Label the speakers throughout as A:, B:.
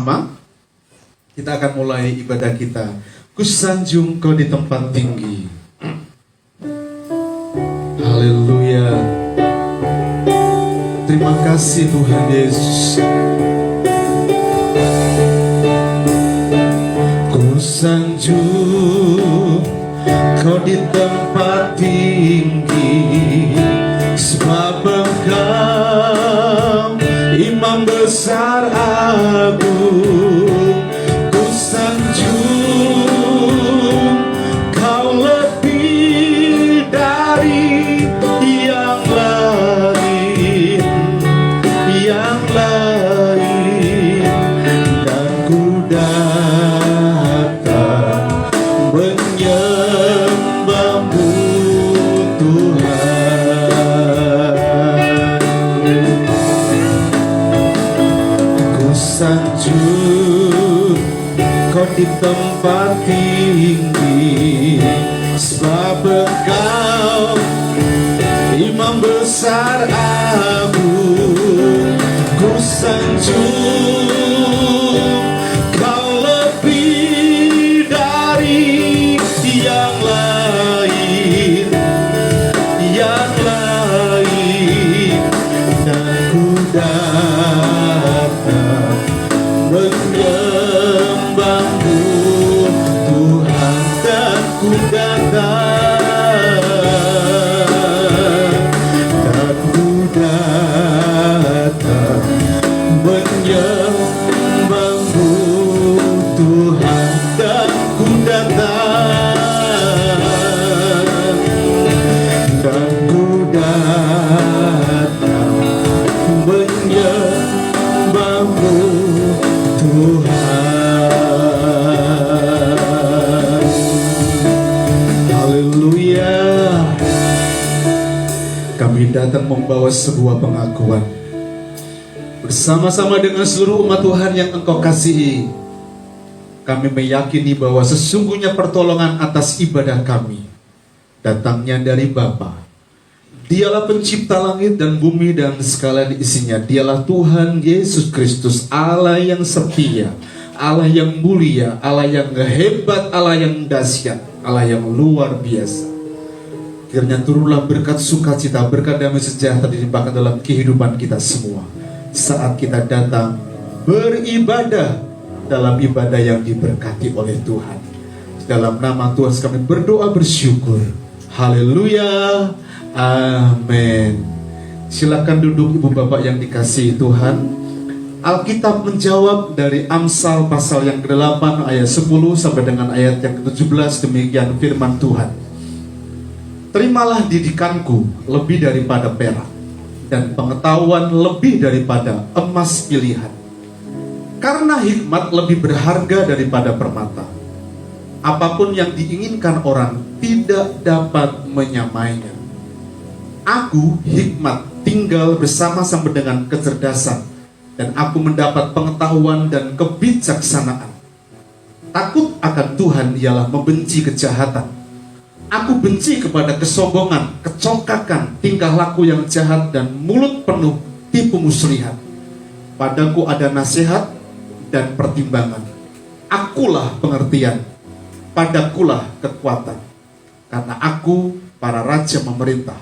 A: bersama. Kita akan mulai ibadah kita. Kusanjung Kau di tempat tinggi. Haleluya. Terima kasih Tuhan Yesus. Kusanjung Kau di tempat tinggi, sebab Engkau Imam besar agung. Kusanjung Kau lebih dari yang lain, dan ku datang menyembahmu Tuhan. Kusanjung Kau di tempat tinggi, sebab Engkau Imam besar agung. Kusanjung Kau lebih dari yang lain, dan ku datang menyembahmu Tuhan, dan ku datang menyembahmu Tuhan, dan ku datang menyembahmu Tuhan. Haleluya. Kami datang membawa sebuah pengakuan bersama-sama dengan seluruh umat Tuhan yang Engkau kasihi. Kami meyakini bahwa sesungguhnya pertolongan atas ibadah kami datangnya dari Bapa. Dialah pencipta langit dan bumi dan segala isinya. Dialah Tuhan Yesus Kristus, Allah yang setia, Allah yang mulia, Allah yang hebat, Allah yang dahsyat, Allah yang luar biasa. Kiranya turunlah berkat sukacita, berkat damai sejahtera dilimpahkan dalam kehidupan kita semua saat kita datang beribadah dalam ibadah yang diberkati oleh Tuhan. Dalam nama Tuhan kami berdoa bersyukur. Haleluya. Amin. Silakan duduk ibu bapak yang dikasihi Tuhan. Alkitab menjawab dari Amsal pasal yang ke-8 ayat 10 sampai dengan ayat yang ke-17. Demikian firman Tuhan. Terimalah didikanku lebih daripada perak, dan pengetahuan lebih daripada emas pilihan. Karena hikmat lebih berharga daripada permata. Apapun yang diinginkan orang tidak dapat menyamainya. Aku, hikmat, tinggal bersama-sama dengan kecerdasan, dan aku mendapat pengetahuan dan kebijaksanaan. Takut akan Tuhan ialah membenci kejahatan. Aku benci kepada kesombongan, kecongkakan, tingkah laku yang jahat, dan mulut penuh tipu muslihat. Padaku ada nasihat dan pertimbangan. Akulah pengertian, padakulah kekuatan. Karena aku, para raja memerintah,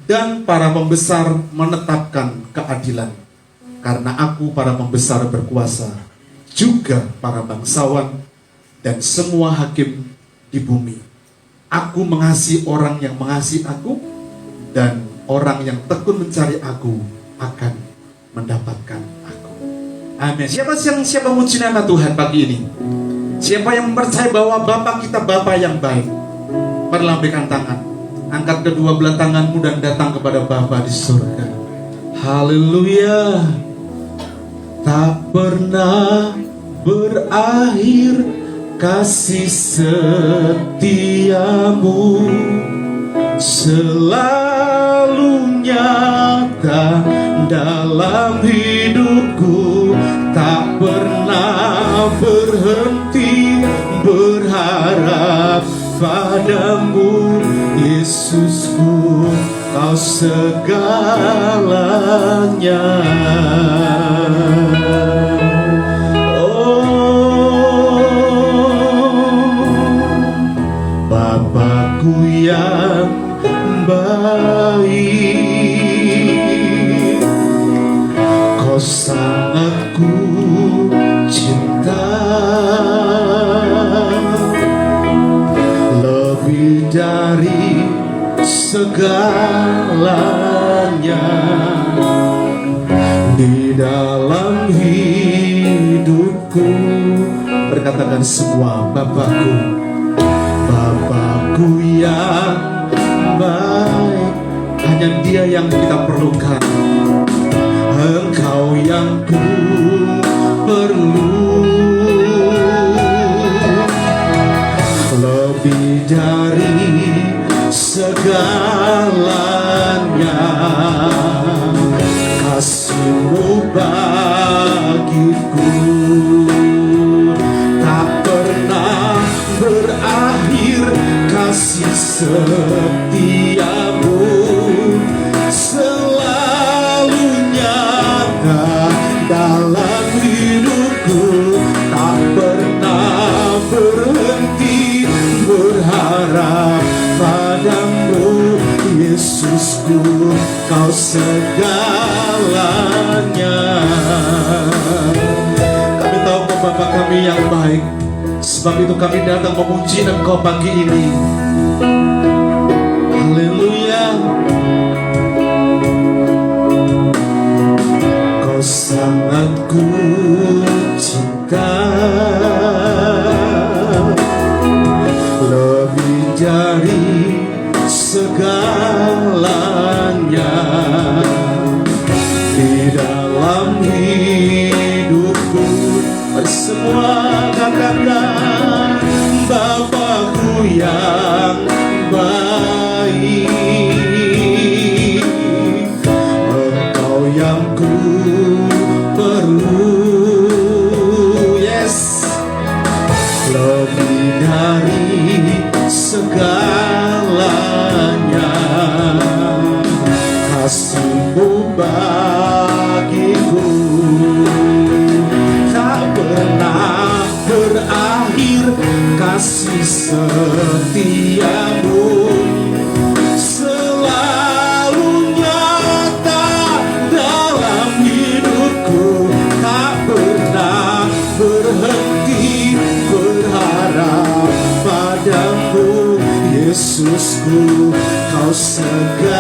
A: dan para pembesar menetapkan keadilan. Karena aku, para pembesar berkuasa, juga para bangsawan, dan semua hakim di bumi. Aku mengasihi orang yang mengasihi aku, dan orang yang tekun mencari aku akan mendapatkan aku. Amin. Siapa muji nama Tuhan pagi ini? Siapa yang percaya bahwa Bapa kita Bapa yang baik? Perlambaikan tangan, angkat kedua belah tanganmu dan datang kepada Bapa di surga. Haleluya. Tak pernah berakhir kasih setiamu, selalu nyata dalam hidupku. Tak pernah berhenti berharap padamu, Yesusku, Kau segalanya. cinta lebih dari segalanya di dalam hidupku. Berkatakan semua, Bapakku, Bapakku yang baik. Hanya Dia yang kita perlukan, Engkau yang ku perlu. Lebih dari segalanya kasih-Mu bagiku tak pernah berakhir. Kasih setia-Mu selalu nyata dalam hidupku. Tak pernah berhenti berharap padamu, Yesusku, Kau segalanya. Kami tahu Kau Bapa kami yang baik, sebab itu kami datang memuji Engkau pagi ini. Haleluya. Kau sangat ku cinta, lebih dari segalanya di dalam hidupku. Semua katakan, Bapakku yang baik, Engkau yang ku perlu. Yes, lebih dari segalanya kasih-Mu bagiku tak pernah berakhir. Kasih setia-Mu selalu nyata dalam hidupku. Tak pernah berhenti berharap padamu, Yesusku, Kau segalanya.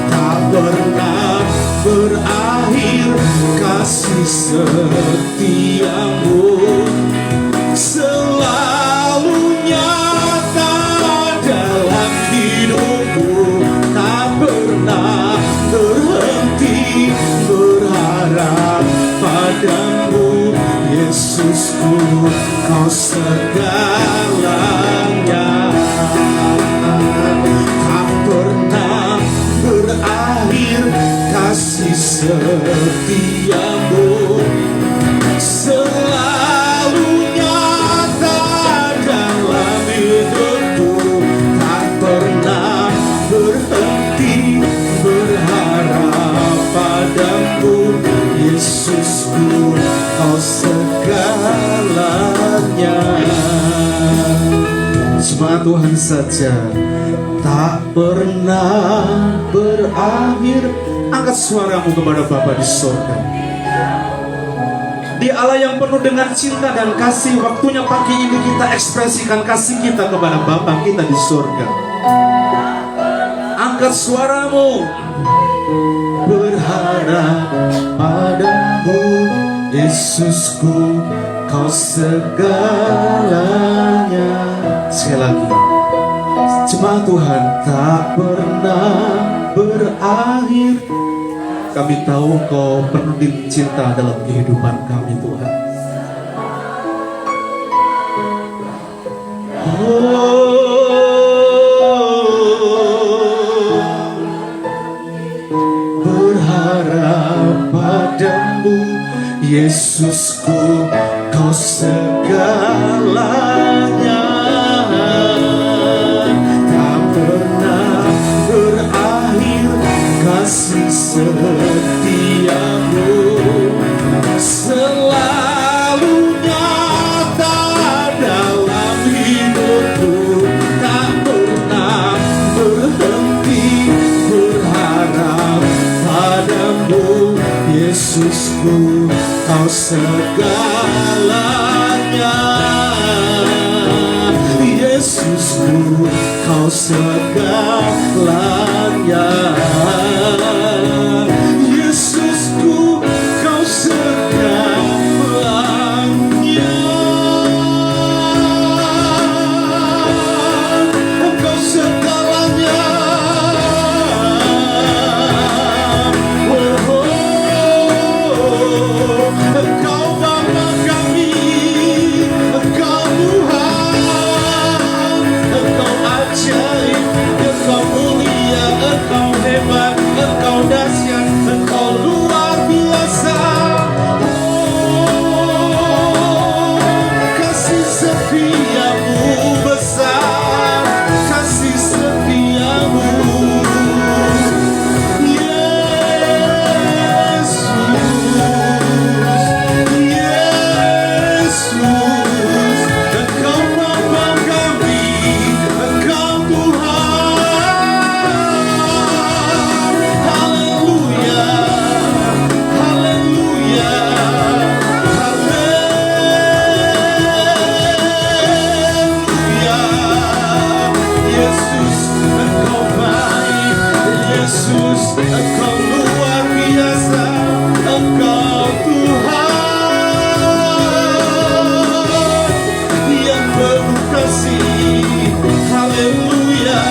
A: Tak pernah berakhir kasih setia-Mu selalu nyata dalam hidupku. Tak pernah berhenti berharap padamu, Yesusku, Kau segalanya. Tak pernah berakhir kasih setia-Mu selalu nyata dalam hidupku. Tak pernah berhenti berharap padamu, Yesusku, Kau segalanya. Cuma Tuhan saja tak pernah berakhir. Angkat suaramu kepada Bapa di surga. Di Allah yang penuh dengan cinta dan kasih, waktunya pagi ini kita ekspresikan kasih kita kepada Bapa kita di surga. Angkat suaramu, berharap padamu, Yesusku, Kau segalanya. Sekali lagi, jemaat Tuhan, tak pernah berakhir. Kami tahu Kau penuh dengan cinta dalam kehidupan kami, Tuhan. Berharap padamu, Yesusku, Kau segalanya. Tak pernah berakhir kasih setia-Mu selalu nyata dalam hidupku. Tak pernah berhenti berharap padamu, Yesusku, Kau segalanya. Yesusku, Kau segalanya. Yesusku, Kau segalanya. Engkau segalanya. Engkau Bapa kami, Engkau Tuhan, Engkau ajaib, Engkau mulia, Engkau hebat, Engkau dahsyat, Engkau luar biasa. Oh, kasih setiamu besar, kasih setiamu. Engkau luar biasa, Engkau Tuhan yang penuh kasih. Haleluya.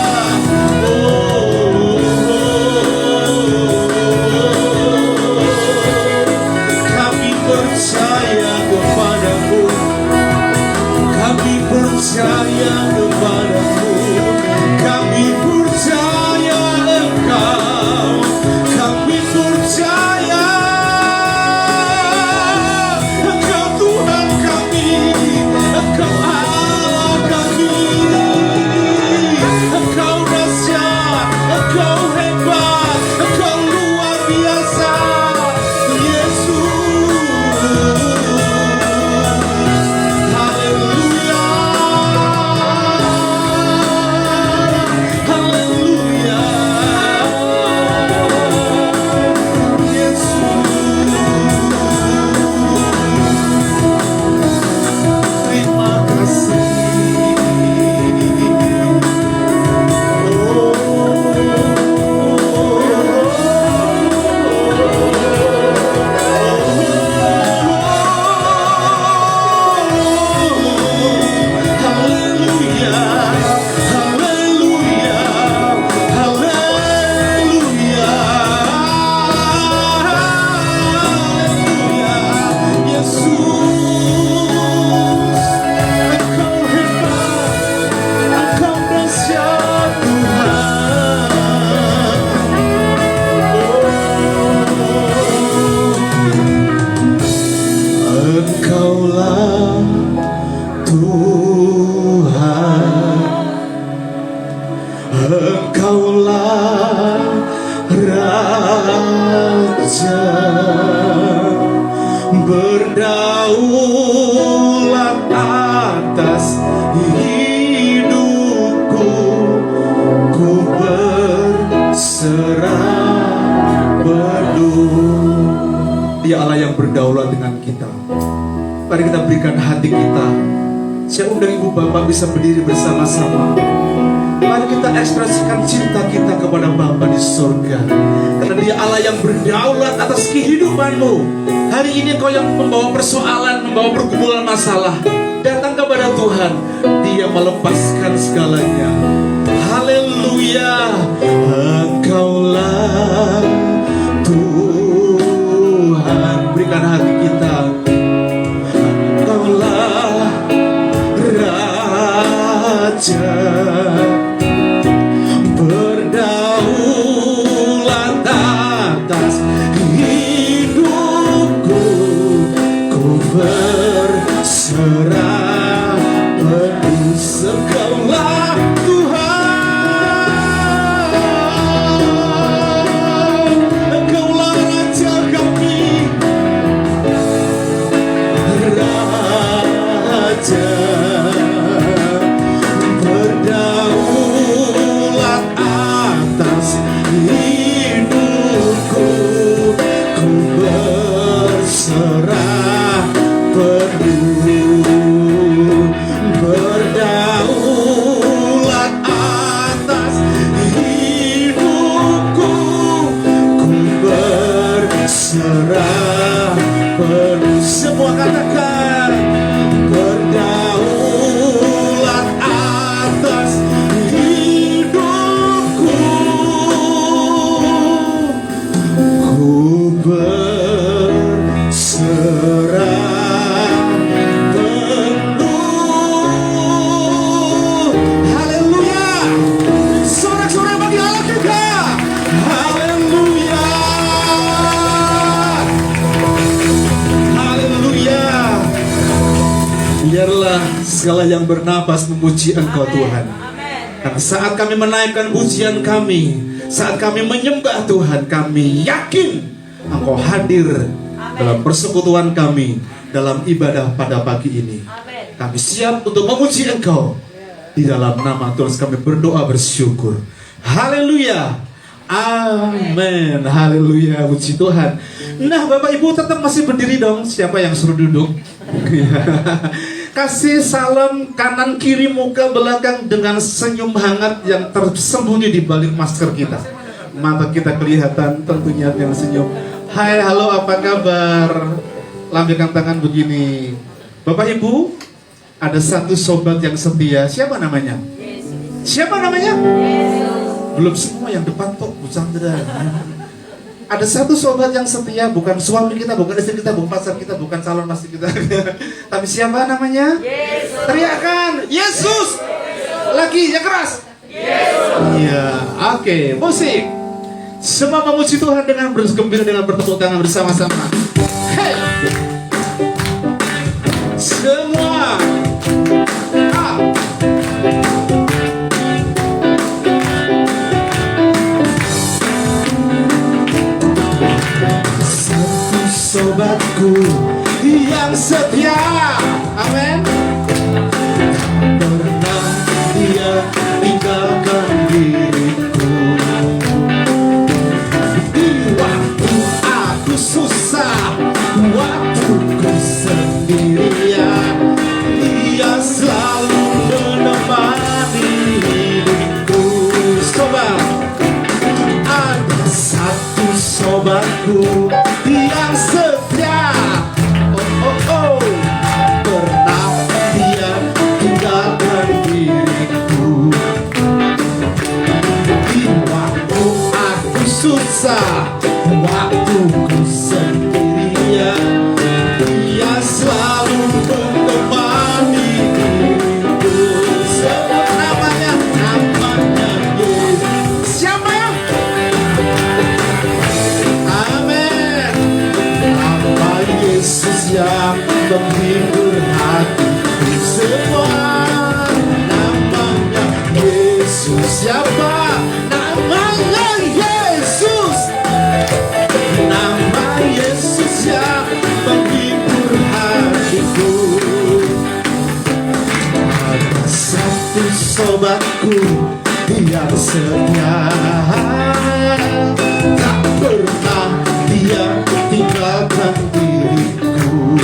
A: Kami percaya kepadamu, kami percaya kepadamu, kami percaya Engkau, kami percaya Engkau Tuhan kami, Engkau Allah kami, Engkau dahsyat, Engkau hebat, Engkau luar biasa. Yesus, haleluya, haleluya. Yesus, terima kasih. Haleluya, haleluya, haleluya, haleluya. Yesus, Engkau hebat, Engkau dahsyat Tuhan. Engkaulah Tuhan, Engkaulah Raja, berdaulat atas hidupku, ku berserah penuh. Dia Allah yang berdaulat dengan kita. Mari kita berikan hati kita. Saya undang Ibu Bapak bisa berdiri bersama-sama. Mari kita ekspresikan cinta kita kepada Bapa di surga, karena Dia Allah yang berdaulat atas kehidupanmu. Hari ini kau yang membawa persoalan, membawa pergumulan masalah, datang kepada Tuhan. Dia melepaskan segalanya. Haleluya. Engkaulah Tuhan. Berikan hati kita. Engkaulah Raja, berdaulat atas hidupku, ku berserah penuh. Engkaulah Tuhan, berserah penuh. Semua katakan berdaulat atas hidupku, ku berserah penuh. Haleluya. Sorak-sorai bagi Allah kita. Haleluya. Haleluya. Biarlah segala yang bernapas memuji Engkau Tuhan. Karena saat kami menaikkan pujian kami, saat kami menyembah Tuhan, kami yakin Engkau hadir dalam persekutuan kami, dalam ibadah pada pagi ini. Kami siap untuk memuji Engkau. Di dalam nama Tuhan kami berdoa bersyukur. Haleluya. Amin. Haleluya. Puji Tuhan. Nah, Bapak Ibu tetap masih berdiri dong. Siapa yang suruh duduk? Kasih salam kanan kiri muka belakang dengan senyum hangat yang tersembunyi di balik masker kita. Mata kita kelihatan tentunya dengan senyum. Hai, halo, apa kabar? Lambaikan tangan begini. Bapak Ibu, ada satu sobat yang setia. Siapa namanya? Siapa namanya? Belum semua yang depan kok, Bu Chandra. Ada satu sobat yang setia, bukan suami kita, bukan istri kita, bukan pacar kita, bukan calon masti kita. Tapi siapa namanya? Yesus. Teriakan, Yesus. Lagi, yang keras. Yesus. Iya, oke. Musik. Semua memuji Tuhan dengan bergembira, dengan bertepuk tangan bersama-sama. Hey. Semua. Sobatku yang setia, amin. Pernah dia tinggalkan diriku di waktu aku susah, waktu ku sendirian. Dia selalu menemani hidupku. Sobat, ada satu sobatku yang setia, pernah dia tinggalkan diriku di waktu aku susah, waktu ku sendirian. Dia selalu menemani diriku. Sebut namanya, namanya Yesus. Siapa yang? Amin. Nama Yesus yang menghibur hatiku semua. Namanya Yesus. Siapa? Namanya Yesus. Nama Yesus yang menghibur hatiku. Ada satu sobatku yang setia, tak pernah dia tinggalkan diriku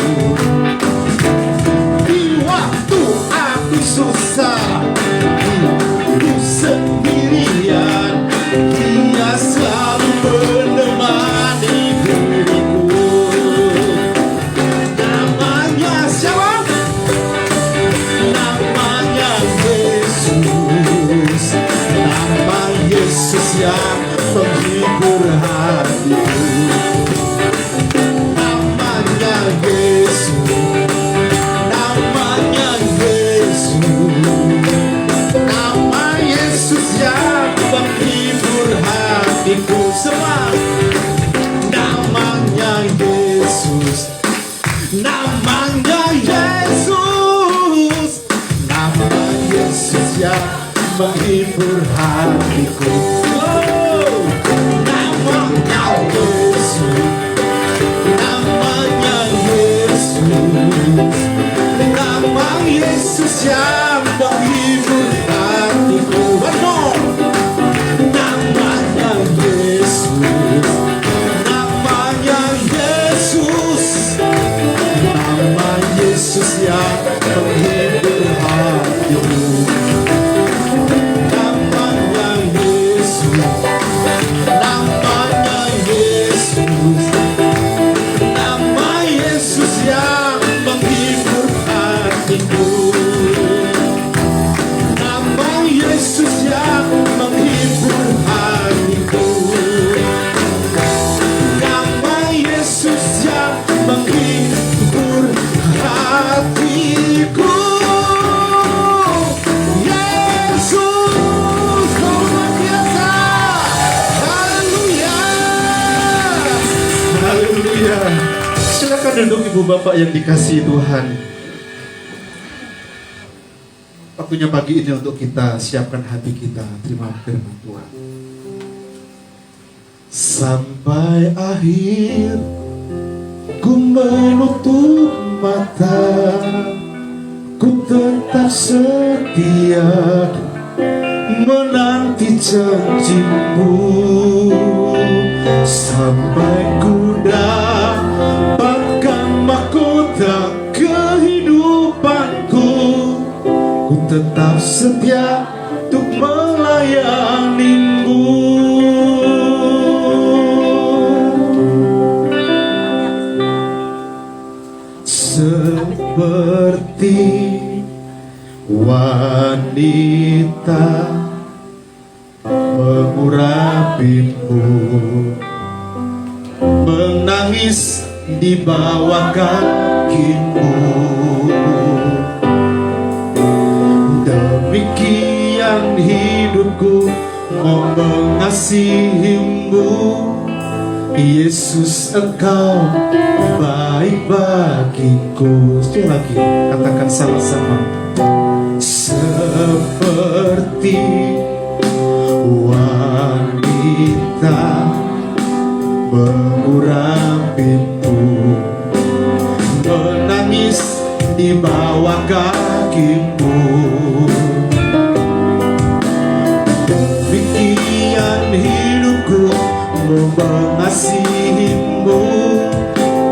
A: di waktu aku susah, aku sendirian. Dia selalu menemani diriku. Namanya siapa? Namanya Yesus. Nama Yesus yang menghibur hatiku. Namanya Yesus. Namanya Yesus. Nama Yesus yang menghibur hatiku. Semua. Namanya Yesus. Namanya Yesus. Nama Yesus yang menghibur hatiku. Oh, namanya Yesus. Namanya Yesus. Nama Yesus yang menghibur hatiku. Benar. Namanya Yesus. Namanya Yesus. Nama Yesus yang menghibur hatiku. Namanya Yesus. menghibur hatiku. Yesus, kau luar biasa. Haleluya. Haleluya. Silakan duduk ibu bapak yang dikasihi Tuhan. Waktunya pagi ini untuk kita siapkan hati kita terima firman Tuhan. Sampai akhir ku menutup mata, ku tetap setia menanti janjimu. Sampai ku dapatkan mahkota kehidupanku, ku tetap setia untuk melayanimu. Seperti wanita mengurapimu, menangis di bawah kakimu. Demikian hidupku mau mengasihimu. Yesus, engkau baik bagiku. Sekali lagi katakan sama-sama. Seperti wanita mengurapimu, menangis di bawah kakimu. Demikian hidupku mengasihimu.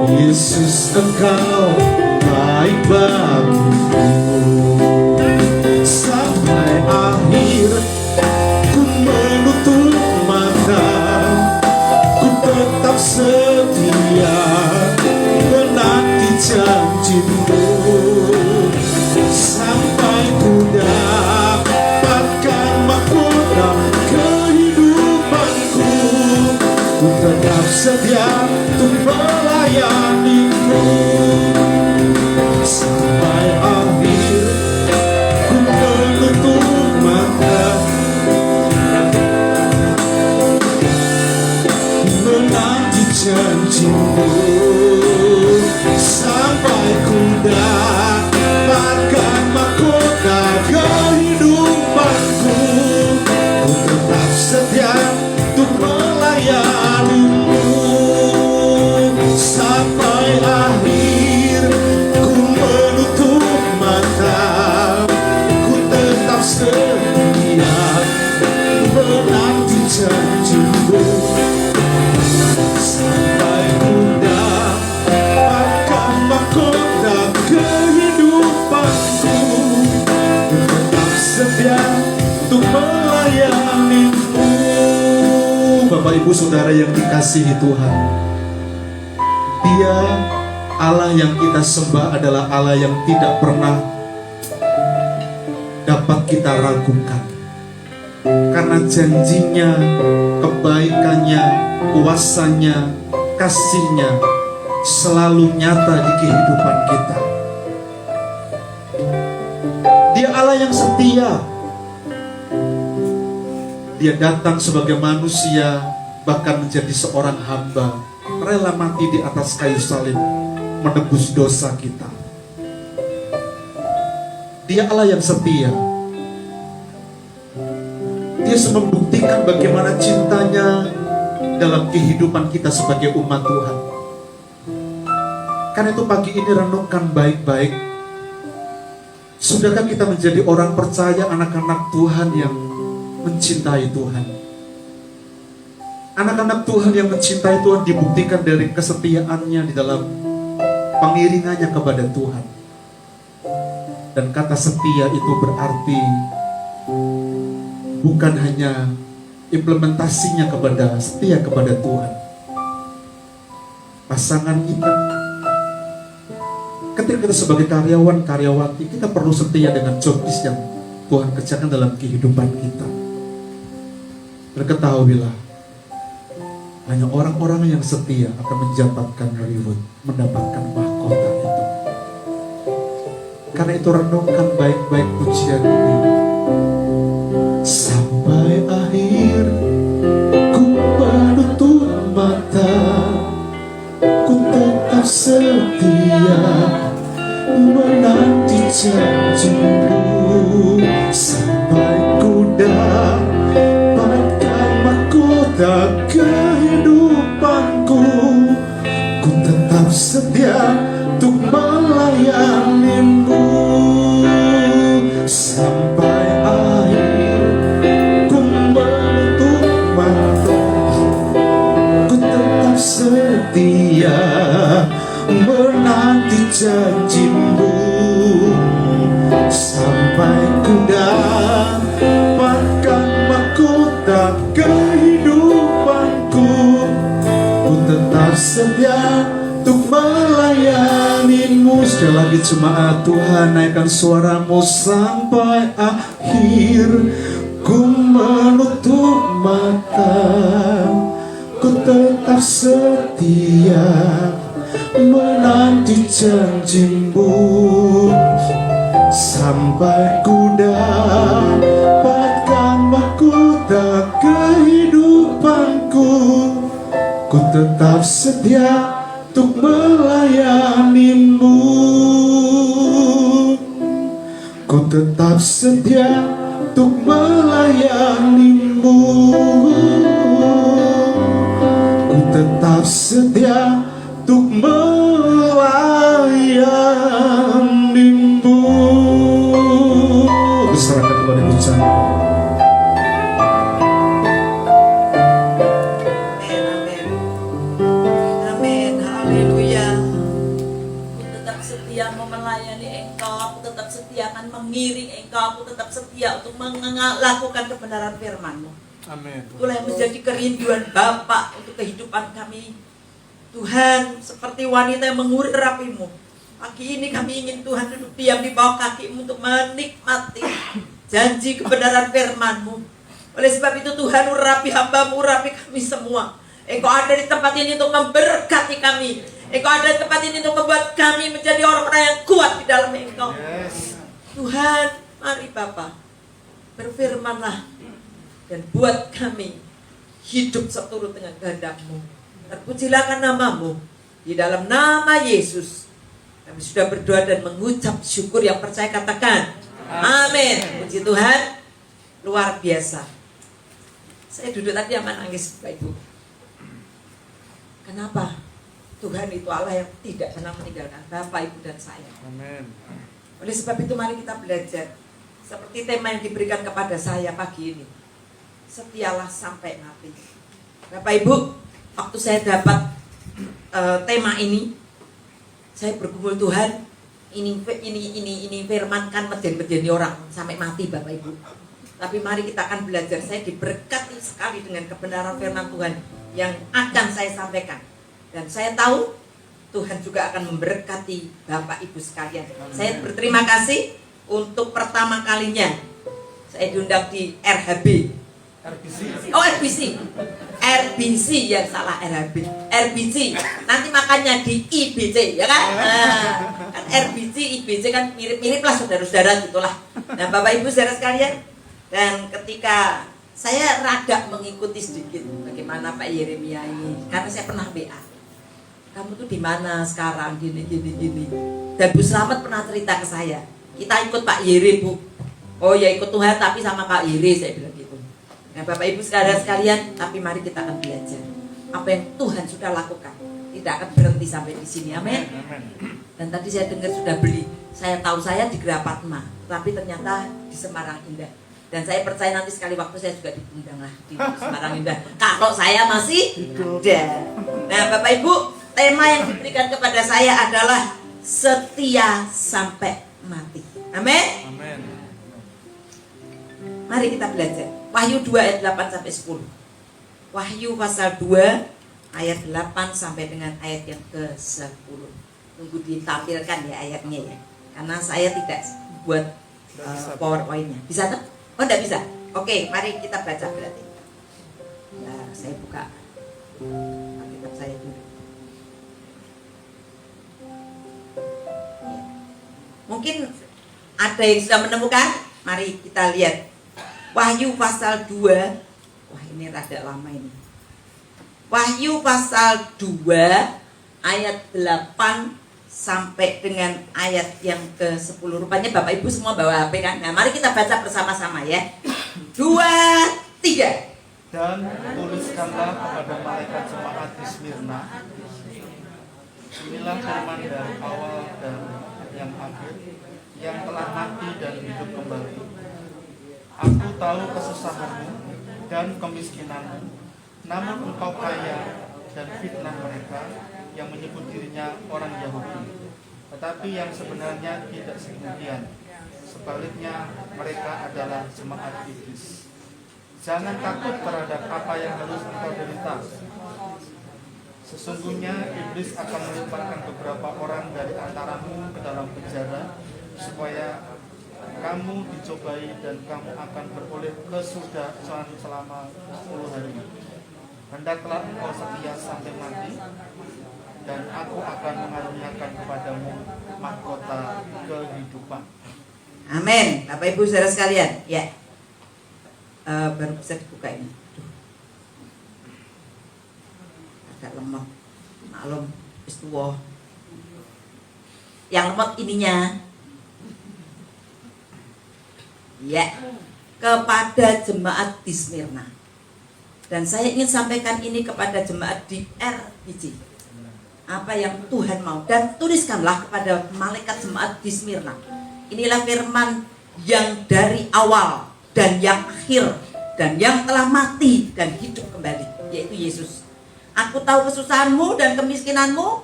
A: Yesus, engkau baik bagiku. Sampai akhir ku menutup mata, ku tetap setia menanti janjimu. Sampai ku dapatkan mahkota kehidupanku, ku tetap setia untuk melayanimu. Sampai akhir ku menutup mata, menanti janjimu. Sampai ku dapatkan mahkota kehidupanku, ku tetap setia untuk melayanimu. Sampai akhir ku menutup mata, ku tetap setia menanti janjimu. Sampai ku dapatkan mahkota kehidupanku, ku tetap setia untuk melayanimu. Bapak ibu saudara yang dikasihi Tuhan, Dia Allah yang kita sembah adalah Allah yang tidak pernah dapat kita ragukan. Karena janjinya, kebaikannya, kuasanya, kasihnya selalu nyata di kehidupan kita. Dia Allah yang setia. Dia datang sebagai manusia, bahkan menjadi seorang hamba, rela mati di atas kayu salib, menebus dosa kita. Dia Allah yang setia. Dia membuktikan bagaimana cintanya dalam kehidupan kita sebagai umat Tuhan. Karena itu pagi ini renungkan baik-baik. Sudahkah kita menjadi orang percaya, anak-anak Tuhan yang mencintai Tuhan? Anak-anak Tuhan yang mencintai Tuhan dibuktikan dari kesetiaannya di dalam pengiringannya kepada Tuhan. Dan kata setia itu berarti bukan hanya implementasinya kepada setia kepada Tuhan. Pasangan kita, ketika kita sebagai karyawan, karyawati, kita perlu setia dengan jobis yang Tuhan kerjakan dalam kehidupan kita. Dan ketahuilah, Hanya orang-orang yang setia akan menjabatkan mendapatkan mahkota itu. Karena itu renungkan baik-baik pujian ini. Sampai akhir ku menutup mata, ku tetap setia menanti janjimu. Sampai ku dapatkan mahkota kehidupanku, ku tetap setia untuk melayanimu. Sampai akhir ku menutup mata, ku tetap setia menanti janjimu. Sampai ku dapatkan mahkota kehidupanku, ku tetap setia untuk melayanimu. Sekali lagi jemaat Tuhan, naikkan suaramu. Sampai akhir ku menutup mata, ku tetap setia menanti janjimu. Sampai ku dapatkan mahkota kehidupanku, ku tetap setia untuk melayanimu. Ku tetap setia untuk melayanimu. Ku tetap setia untuk melayanimu. Serahkan kepada Tuhan.
B: Amin, haleluya. Aku tetap setia mau melayani Engkau, aku tetap setia akan mengiring Engkau, aku tetap setia untuk melakukan kebenaran firman-Mu.
C: Amin.
B: Itulah yang menjadi kerinduan Bapa untuk kehidupan kami. Tuhan, seperti wanita yang mengurapi-Mu, pagi ini kami ingin Tuhan duduk diam di bawah kaki-Mu untuk menikmati janji kebenaran firman-Mu. Oleh sebab itu Tuhan, urapi hamba-Mu, urapi kami semua. Engkau ada di tempat ini untuk memberkati kami. Engkau ada di tempat ini untuk membuat kami menjadi orang-orang yang kuat di dalam Engkau. Tuhan, mari Bapa, berfirmanlah dan buat kami hidup seturut dengan kehendak-Mu. Terpujilah nama-Mu. Di dalam nama Yesus kami sudah berdoa dan mengucap syukur, yang percaya katakan amin. Puji Tuhan, luar biasa. Saya duduk tadi aman nangis Bapak Ibu. Kenapa? Tuhan itu Allah yang tidak pernah meninggalkan Bapak, Ibu dan saya.
C: Amin.
B: Oleh sebab itu mari kita belajar. Seperti tema yang diberikan kepada saya pagi ini, setialah sampai mati. Bapak Ibu, waktu saya dapat tema ini, saya bergumul, Tuhan, ini firman kan menjadi orang sampai mati Bapak Ibu. Tapi mari kita akan belajar. Saya diberkati sekali dengan kebenaran firman Tuhan yang akan saya sampaikan. Dan saya tahu Tuhan juga akan memberkati Bapak Ibu sekalian. Saya berterima kasih untuk pertama kalinya saya diundang di RHB. Oh, RBC yang salah, RBC. Nanti makanya di IBC, ya kan? Kan RBC, IBC kan mirip-mirip lah, saudara-saudara gitulah. Nah, Bapak Ibu saudara sekalian, dan ketika saya rada mengikuti sedikit bagaimana Pak Yeremia ini, karena saya pernah WA. Kamu tuh di mana sekarang? Gini. Dan Bu Slamet pernah cerita ke saya. Kita ikut Pak Yere, Bu. Oh ya, ikut Tuhan tapi sama Pak Yere, saya bilang gitu. Nah, Bapak Ibu saudara sekalian, tapi mari kita akan belajar apa yang Tuhan sudah lakukan. Tidak akan berhenti sampai di sini. Amin. Dan tadi saya dengar sudah beli. Saya tahu saya di Grapatma, tapi ternyata di Semarang Indah. Dan saya percaya nanti sekali waktu saya juga diundang lah di Semarang Indah. Kalau saya masih ada. Nah, Bapak Ibu, tema yang diberikan kepada saya adalah setia sampai mati. Amin.
C: Amin.
B: Mari kita belajar. Wahyu 2 ayat 8 sampai 10. Wahyu pasal 2 ayat 8 sampai dengan ayat yang ke-10. Tunggu ditampilkan ya ayatnya ya. Karena saya tidak buat PowerPoint-nya. Bisa tak? Oh, enggak bisa. Oke, mari kita baca berarti. Nah, saya buka Alkitab saya dulu. Ya. Mungkin ada yang sudah menemukan. Mari kita lihat Wahyu pasal 2. Wah, ini rada lama ini. Wahyu pasal 2 ayat 8 sampai dengan ayat yang ke-10. Rupanya Bapak Ibu semua bawa HP kan? Nah, mari kita baca bersama-sama ya. 2, 3.
C: Dan tuliskanlah kepada malaikat jemaat di Smyrna, inilah firman dari awal dan yang akhir, yang telah mati dan hidup kembali. Aku tahu kesusahanmu dan kemiskinanmu, namun engkau kaya, dan fitnah mereka yang menyebut dirinya orang Yahudi, tetapi yang sebenarnya tidak sedemikian. Sebaliknya, mereka adalah jemaat iblis. Jangan takut terhadap apa yang harus engkau derita. Sesungguhnya iblis akan melemparkan beberapa orang dari antaramu ke dalam penjara, supaya kamu dicobai dan kamu akan beroleh kesudahan selama 10 hari. Hendaklah engkau setia sampai mati, dan aku akan mengaruniakan kepadamu mahkota kehidupan.
B: Amin. Bapak Ibu saudara sekalian, ya. Baru bisa dibuka ini. Agak lemot. Maklum, istuwa. Yang lemot ininya. Ya. Kepada jemaat di Smyrna. Dan saya ingin sampaikan ini kepada jemaat di RPJ. Apa yang Tuhan mau. Dan tuliskanlah kepada malaikat jemaat di Smyrna. Inilah firman yang dari awal dan yang akhir dan yang telah mati dan hidup kembali, yaitu Yesus. Aku tahu kesusahanmu dan kemiskinanmu,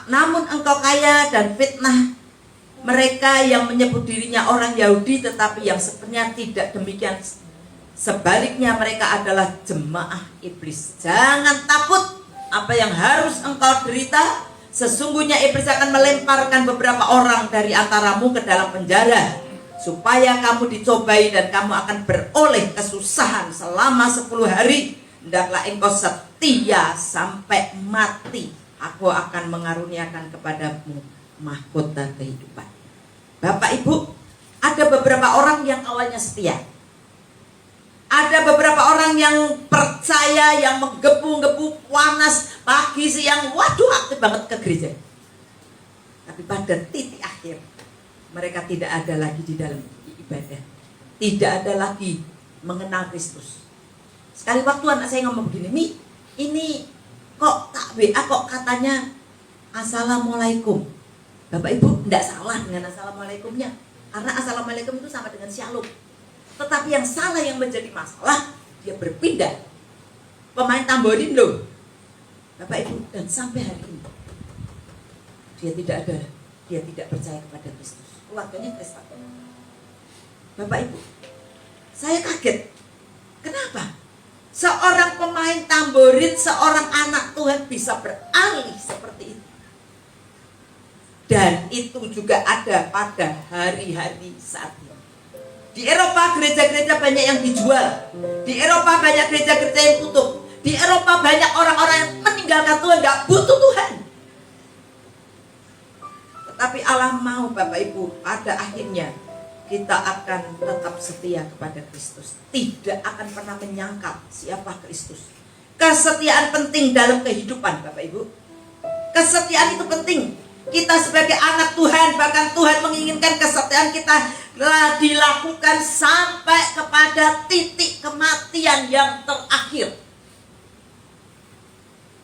B: namun engkau kaya, dan fitnah mereka yang menyebut dirinya orang Yahudi tetapi yang sebenarnya tidak demikian. Sebaliknya mereka adalah jemaah iblis. Jangan takut apa yang harus engkau derita. Sesungguhnya iblis akan melemparkan beberapa orang dari antaramu ke dalam penjara, supaya kamu dicobai dan kamu akan beroleh kesusahan selama 10 hari. Hendaklah engkau setia sampai mati. Aku akan mengaruniakan kepadamu mahkota kehidupan. Bapak Ibu, ada beberapa orang yang awalnya setia. Ada beberapa orang yang percaya, yang menggebu-gebu panas pagi siang, waduh aktif banget ke gereja. Tapi pada titik akhir mereka tidak ada lagi di dalam ibadah, tidak ada lagi mengenal Kristus. Sekali waktu anak saya ngomong begini, Mi, ini kok tak WA kok katanya Assalamualaikum. Bapak Ibu, tidak salah dengan Assalamualaikumnya, karena Assalamualaikum itu sama dengan Shalom. Tetapi yang salah, yang menjadi masalah, dia berpindah. Pemain tamborin loh, Bapak Ibu, dan sampai hari ini dia tidak ada, dia tidak percaya kepada Kristus. Keluarganya Kristen. Bapak Ibu, saya kaget. Kenapa? Seorang pemain tamborin, seorang anak Tuhan bisa beralih seperti itu. Dan itu juga ada pada hari-hari saat ini. Di Eropa gereja-gereja banyak yang dijual. Di Eropa banyak gereja-gereja yang tutup. Di Eropa banyak orang-orang yang meninggalkan Tuhan, gak butuh Tuhan. Tetapi Allah mau Bapak Ibu, pada akhirnya kita akan tetap setia kepada Kristus. Tidak akan pernah menyangkal siapa Kristus. Kesetiaan penting dalam kehidupan Bapak Ibu. Kesetiaan itu penting. Kita sebagai anak Tuhan, bahkan Tuhan menginginkan kesetiaan kita dilakukan sampai kepada titik kematian yang terakhir.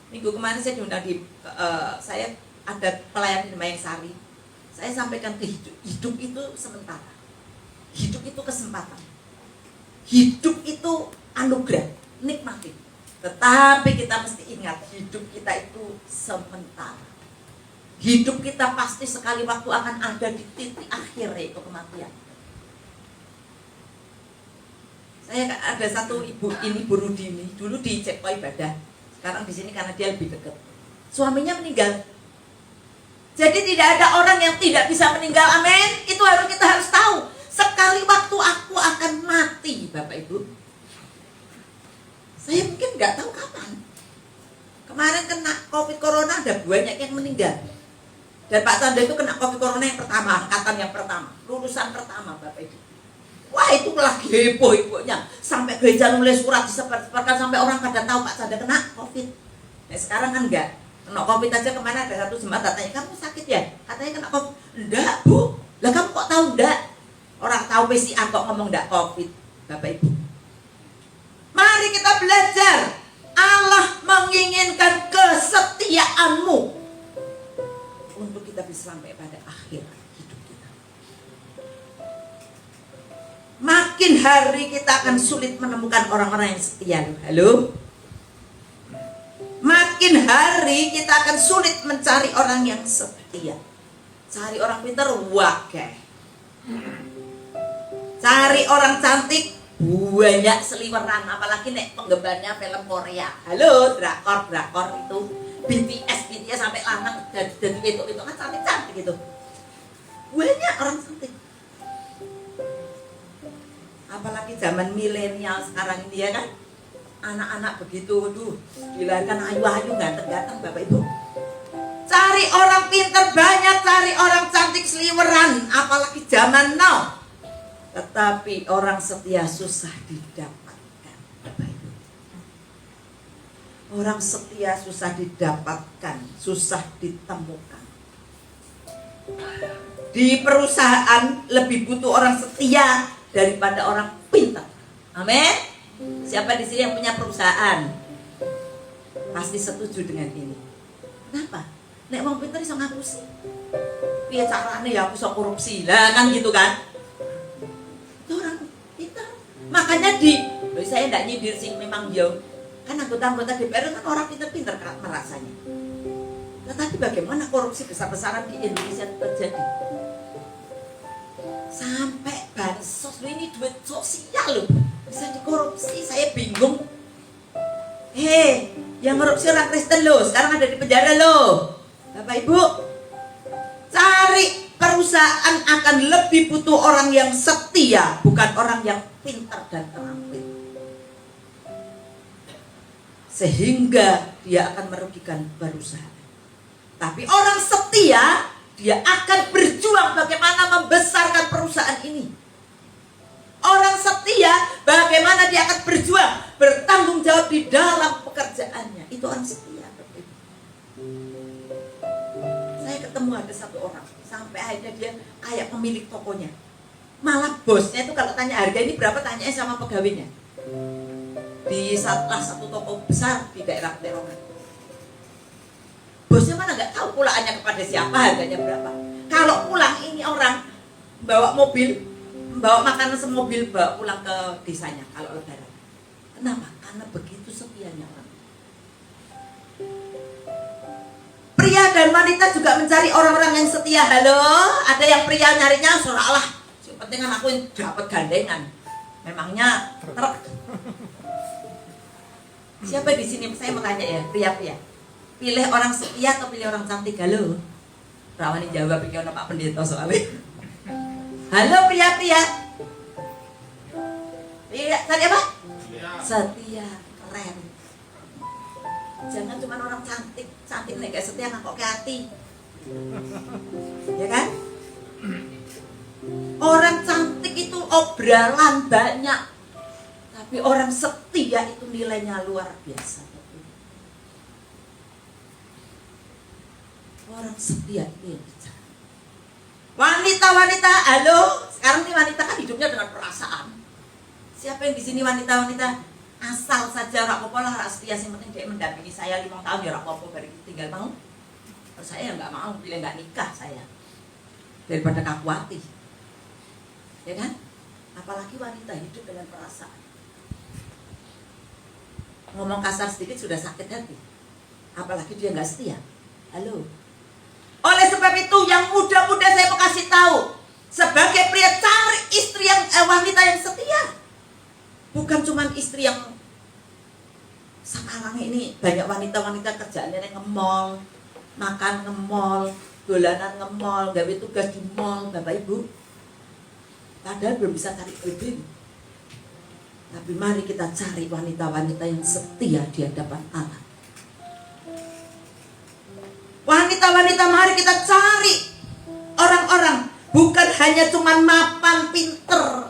B: Minggu kemarin saya diundang di saya ada pelayanan di Mayang Sari. Saya sampaikan ke hidup itu sementara. Hidup itu kesempatan. Hidup itu anugerah, nikmati. Tetapi kita mesti ingat, hidup kita itu sementara. Hidup kita pasti sekali waktu akan ada di titik akhir, yaitu kematian. Saya ada satu ibu, ini Bu Rudi ini, dulu di Ceko Ibadah. Sekarang di sini karena dia lebih dekat. Suaminya meninggal. Jadi tidak ada orang yang tidak bisa meninggal, amin. Itu kita harus tahu. Sekali waktu aku akan mati, Bapak Ibu. Saya mungkin nggak tahu kapan. Kemarin kena COVID corona ada banyak yang meninggal. Dan Pak Chandra itu kena COVID corona yang pertama, angkatan yang pertama, lulusan pertama Bapak Ibu. Wah itu lagi heboh ibunya. Sampai gereja nulis surat disebar-sebarkan sampai orang pada tahu Pak Chandra kena COVID. Nah sekarang kan enggak. Kena COVID aja kemana ada satu jemaat tanya, kamu sakit ya? Katanya kena COVID. Enggak Bu. Lah kamu kok tahu enggak? Orang tahu PCR kok ngomong enggak COVID. Bapak Ibu. Mari kita belajar. Allah menginginkan kesetiaanmu untuk kita bisa sampai pada akhir hidup kita. Makin hari kita akan sulit menemukan orang-orang yang setia. Halo? Makin hari kita akan sulit mencari orang yang setia. Cari orang pintar, wakeh. Cari orang cantik, banyak seliweran. Apalagi nek penggemarnya film Korea. Halo, drakor itu BTS sampai lanang dan itu kan cantik gitu. Banyak orang cantik. Apalagi zaman milenial sekarang ini ya kan. Anak-anak begitu, dilahirkan ayu-ayu ganteng-ganteng Bapak Ibu. Cari orang pintar banyak, cari orang cantik seliweran, apalagi zaman now. Tetapi orang setia susah didapatkan Bapak Ibu. Orang setia susah didapatkan, susah ditemukan. Di perusahaan lebih butuh orang setia daripada orang pintar. Amin. Siapa di sini yang punya perusahaan? Pasti setuju dengan ini. Kenapa? Nek wong pinter iso ngapusi. Piye carane ya aku iso korupsi? Lah kan gitu kan? Itu orang pinter. Makanya saya enggak nyindir sing memang yo. Kan anggota-anggota DPR kan orang pinter-pinter merasanya. Tetapi bagaimana korupsi besar-besaran di Indonesia terjadi? Sampai bansos ini duit sosial loh. Bisa dikorupsi, saya bingung. Yang korupsi orang Kristen loh, sekarang ada di penjara loh. Bapak Ibu, cari perusahaan akan lebih butuh orang yang setia, bukan orang yang pintar dan terampil. Sehingga dia akan merugikan perusahaan. Tapi orang setia, dia akan berjuang bagaimana membesarkan perusahaan ini. Orang setia, bagaimana dia akan berjuang, bertanggung jawab di dalam pekerjaannya. Itu orang setia. Saya ketemu ada satu orang, sampai akhirnya dia kayak pemilik tokonya. Malah bosnya itu kalau tanya harga ini berapa, tanyanya sama pegawainya. Di salah satu toko besar di daerah Perongan. Bosnya mana nggak tahu pulaannya kepada siapa, harganya berapa. Kalau pulang ini orang bawa mobil, bawa makanan semobil, bawa pulang ke desanya kalau lebaran. Kenapa? Karena begitu setianya orang. Pria dan wanita juga mencari orang-orang yang setia. Halo, ada yang pria nyarinya seolah-olah yang penting kan aku yang dapat gandengan. Memangnya truk. Siapa di sini? Saya mau tanya ya, pria-pria. Pilih orang setia atau pilih orang cantik? Halo. Rawani jawab iki ono Pak Pendeta soalnya. Halo pria-pria. Pria, tadi apa? Setia, keren. Jangan cuma orang cantik nih kayak setia kok ke hati. Ya kan? Orang cantik itu obralan banyak. Tapi orang setia itu nilainya luar biasa. Orang setia itu yang bicara. Wanita-wanita, halo. Sekarang nih wanita kan hidupnya dengan perasaan. Siapa yang di sini wanita-wanita asal saja rak apa lah, rak setia, sing penting dia mendampingi saya 5 tahun ya rak apa bari tinggal mau. Saya nggak mau, pilih nggak nikah saya daripada kakuati. Ya kan? Apalagi wanita hidup dengan perasaan. Ngomong kasar sedikit sudah sakit hati. Apalagi dia nggak setia. Halo. Oleh sebab itu yang muda-muda saya mau kasih tahu, sebagai pria cari istri yang wanita yang setia. Bukan cuma istri yang sekarang ini banyak wanita-wanita kerjaannya nge-mall, makan nge-mall, dolanan nge-mall, gawe tugas di mall, Bapak Ibu. Padahal belum bisa cari duit. Tapi mari kita cari wanita-wanita yang setia di hadapan Allah. Wanita-wanita, mari kita cari orang-orang, bukan hanya cuman mapan pinter.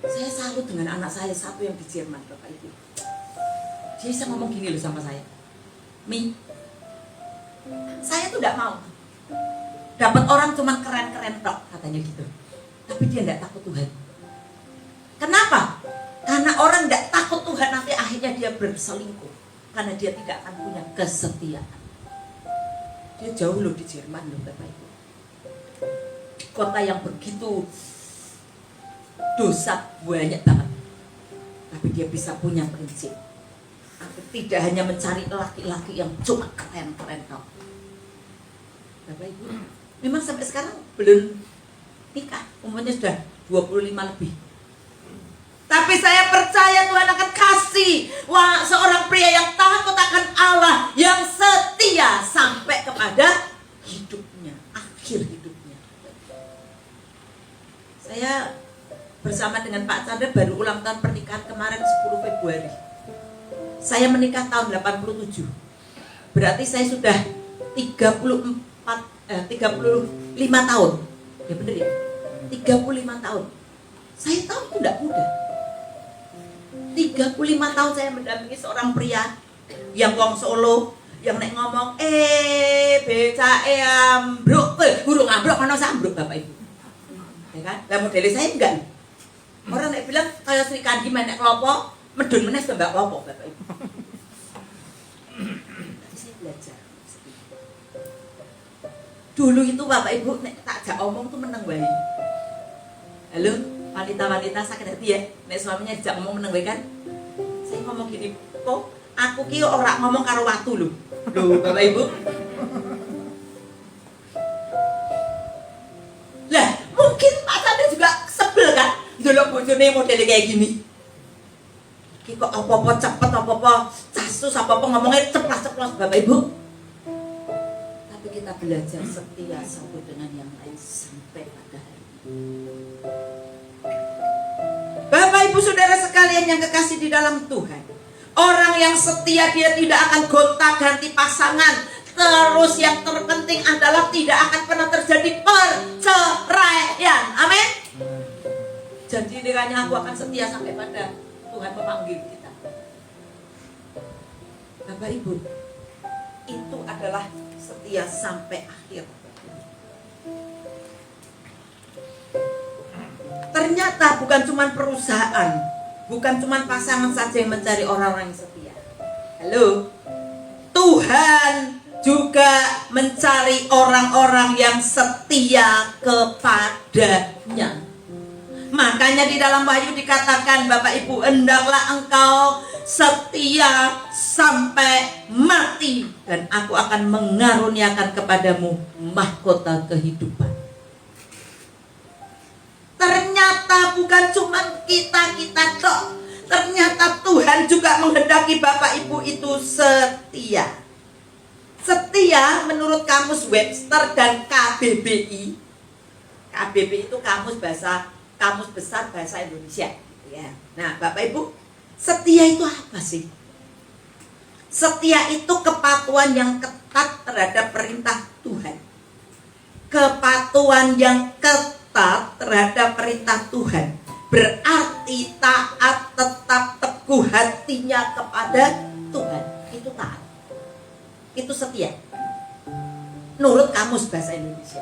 B: Saya salut dengan anak saya satu yang di Jerman, Bapak Ibu. Dia bisa ngomong gini loh sama saya, Mi, saya tuh gak mau dapat orang cuman keren-keren tok, katanya gitu. Tapi dia gak takut Tuhan. Kenapa? Karena orang gak takut Tuhan nanti akhirnya dia berselingkuh, karena dia tidak akan punya kesetiaan. Dia jauh loh di Jerman loh, Bapak Ibu. Kota yang begitu dosa banyak banget, tapi dia bisa punya prinsip. Aku tidak hanya mencari laki-laki yang cuma keren-keren tok. Bapak Ibu, memang sampai sekarang belum nikah, umurnya sudah 25 lebih. Tapi saya percaya Tuhan akan kasih seorang pria yang takut akan Allah, yang setia sampai kepada hidupnya, akhir hidupnya. Saya bersama dengan Pak Chandra baru ulang tahun pernikahan kemarin 10 Februari. Saya menikah tahun 87. Berarti saya sudah 35 tahun. Ya benar ya? 35 tahun. Saya tahu itu tidak mudah. 35 tahun saya mendampingi seorang pria yang wong Solo, yang nek ngomong becae ambruk, burung ambruk mana sambruk, Bapak Ibu. Ya kan? Lah modele saya enggak. Orang nek bilang kaya Sri Kandi nek klopo, medun meneh mbak klopo, Bapak Ibu. Saya belajar. Dulu itu Bapak Ibu nek tak jak omong tuh meneng wae. Halo, wanita-wanita sakit hati ya, nek suaminya jak ngomong meneng wae kan. Saya ngomong gini, kok aku ki ora ngomong karo watu lho. Lho, Bapak Ibu. Lah, mungkin Pak Chandra juga sebel kan ndelok bojone model kayak gini. Ki kok apa-apa cepet, apa-apa casus, apa-apa ngomongnya ceplas-ceplos, Bapak Ibu. Tapi kita belajar setia satu dengan yang lain sampai pada hari ini. Bapak Ibu Saudara sekalian yang kekasih di dalam Tuhan, orang yang setia dia tidak akan gonta-ganti pasangan. Terus yang terpenting adalah tidak akan pernah terjadi perceraian. Amin. Jadi kiranya aku akan setia sampai pada Tuhan memanggil kita. Bapak Ibu, itu adalah setia sampai akhir. Ternyata bukan cuma perusahaan, bukan cuma pasangan saja yang mencari orang-orang yang setia. Halo, Tuhan juga mencari orang-orang yang setia kepadanya. Makanya di dalam Wahyu dikatakan, Bapak Ibu, hendaklah engkau setia sampai mati, dan aku akan mengaruniakan kepadamu mahkota kehidupan. Ternyata bukan cuma kita tok. Ternyata Tuhan juga menghendaki Bapak Ibu itu setia. Setia menurut Kamus Webster dan KBBI. KBBI itu Kamus Besar Bahasa Indonesia. Ya. Nah, Bapak Ibu, setia itu apa sih? Setia itu kepatuhan yang ketat terhadap perintah Tuhan. Kepatuhan yang ketat terhadap perintah Tuhan berarti taat, tetap teguh hatinya kepada Tuhan. Itu taat, itu setia menurut Kamus Bahasa Indonesia.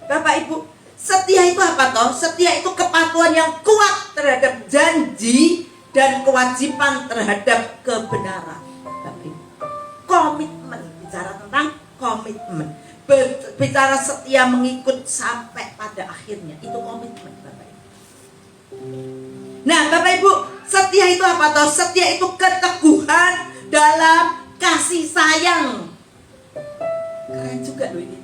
B: Bapak Ibu, setia itu apa toh? Setia itu kepatuhan yang kuat terhadap janji dan kewajiban terhadap kebenaran. Bapak Ibu, komitmen, bicara tentang komitmen. Bicara setia mengikut sampai pada akhirnya, itu komitmen, Bapak Ibu. Nah, Bapak Ibu, setia itu apa toh? Setia itu keteguhan dalam kasih sayang. Keren juga loh ini.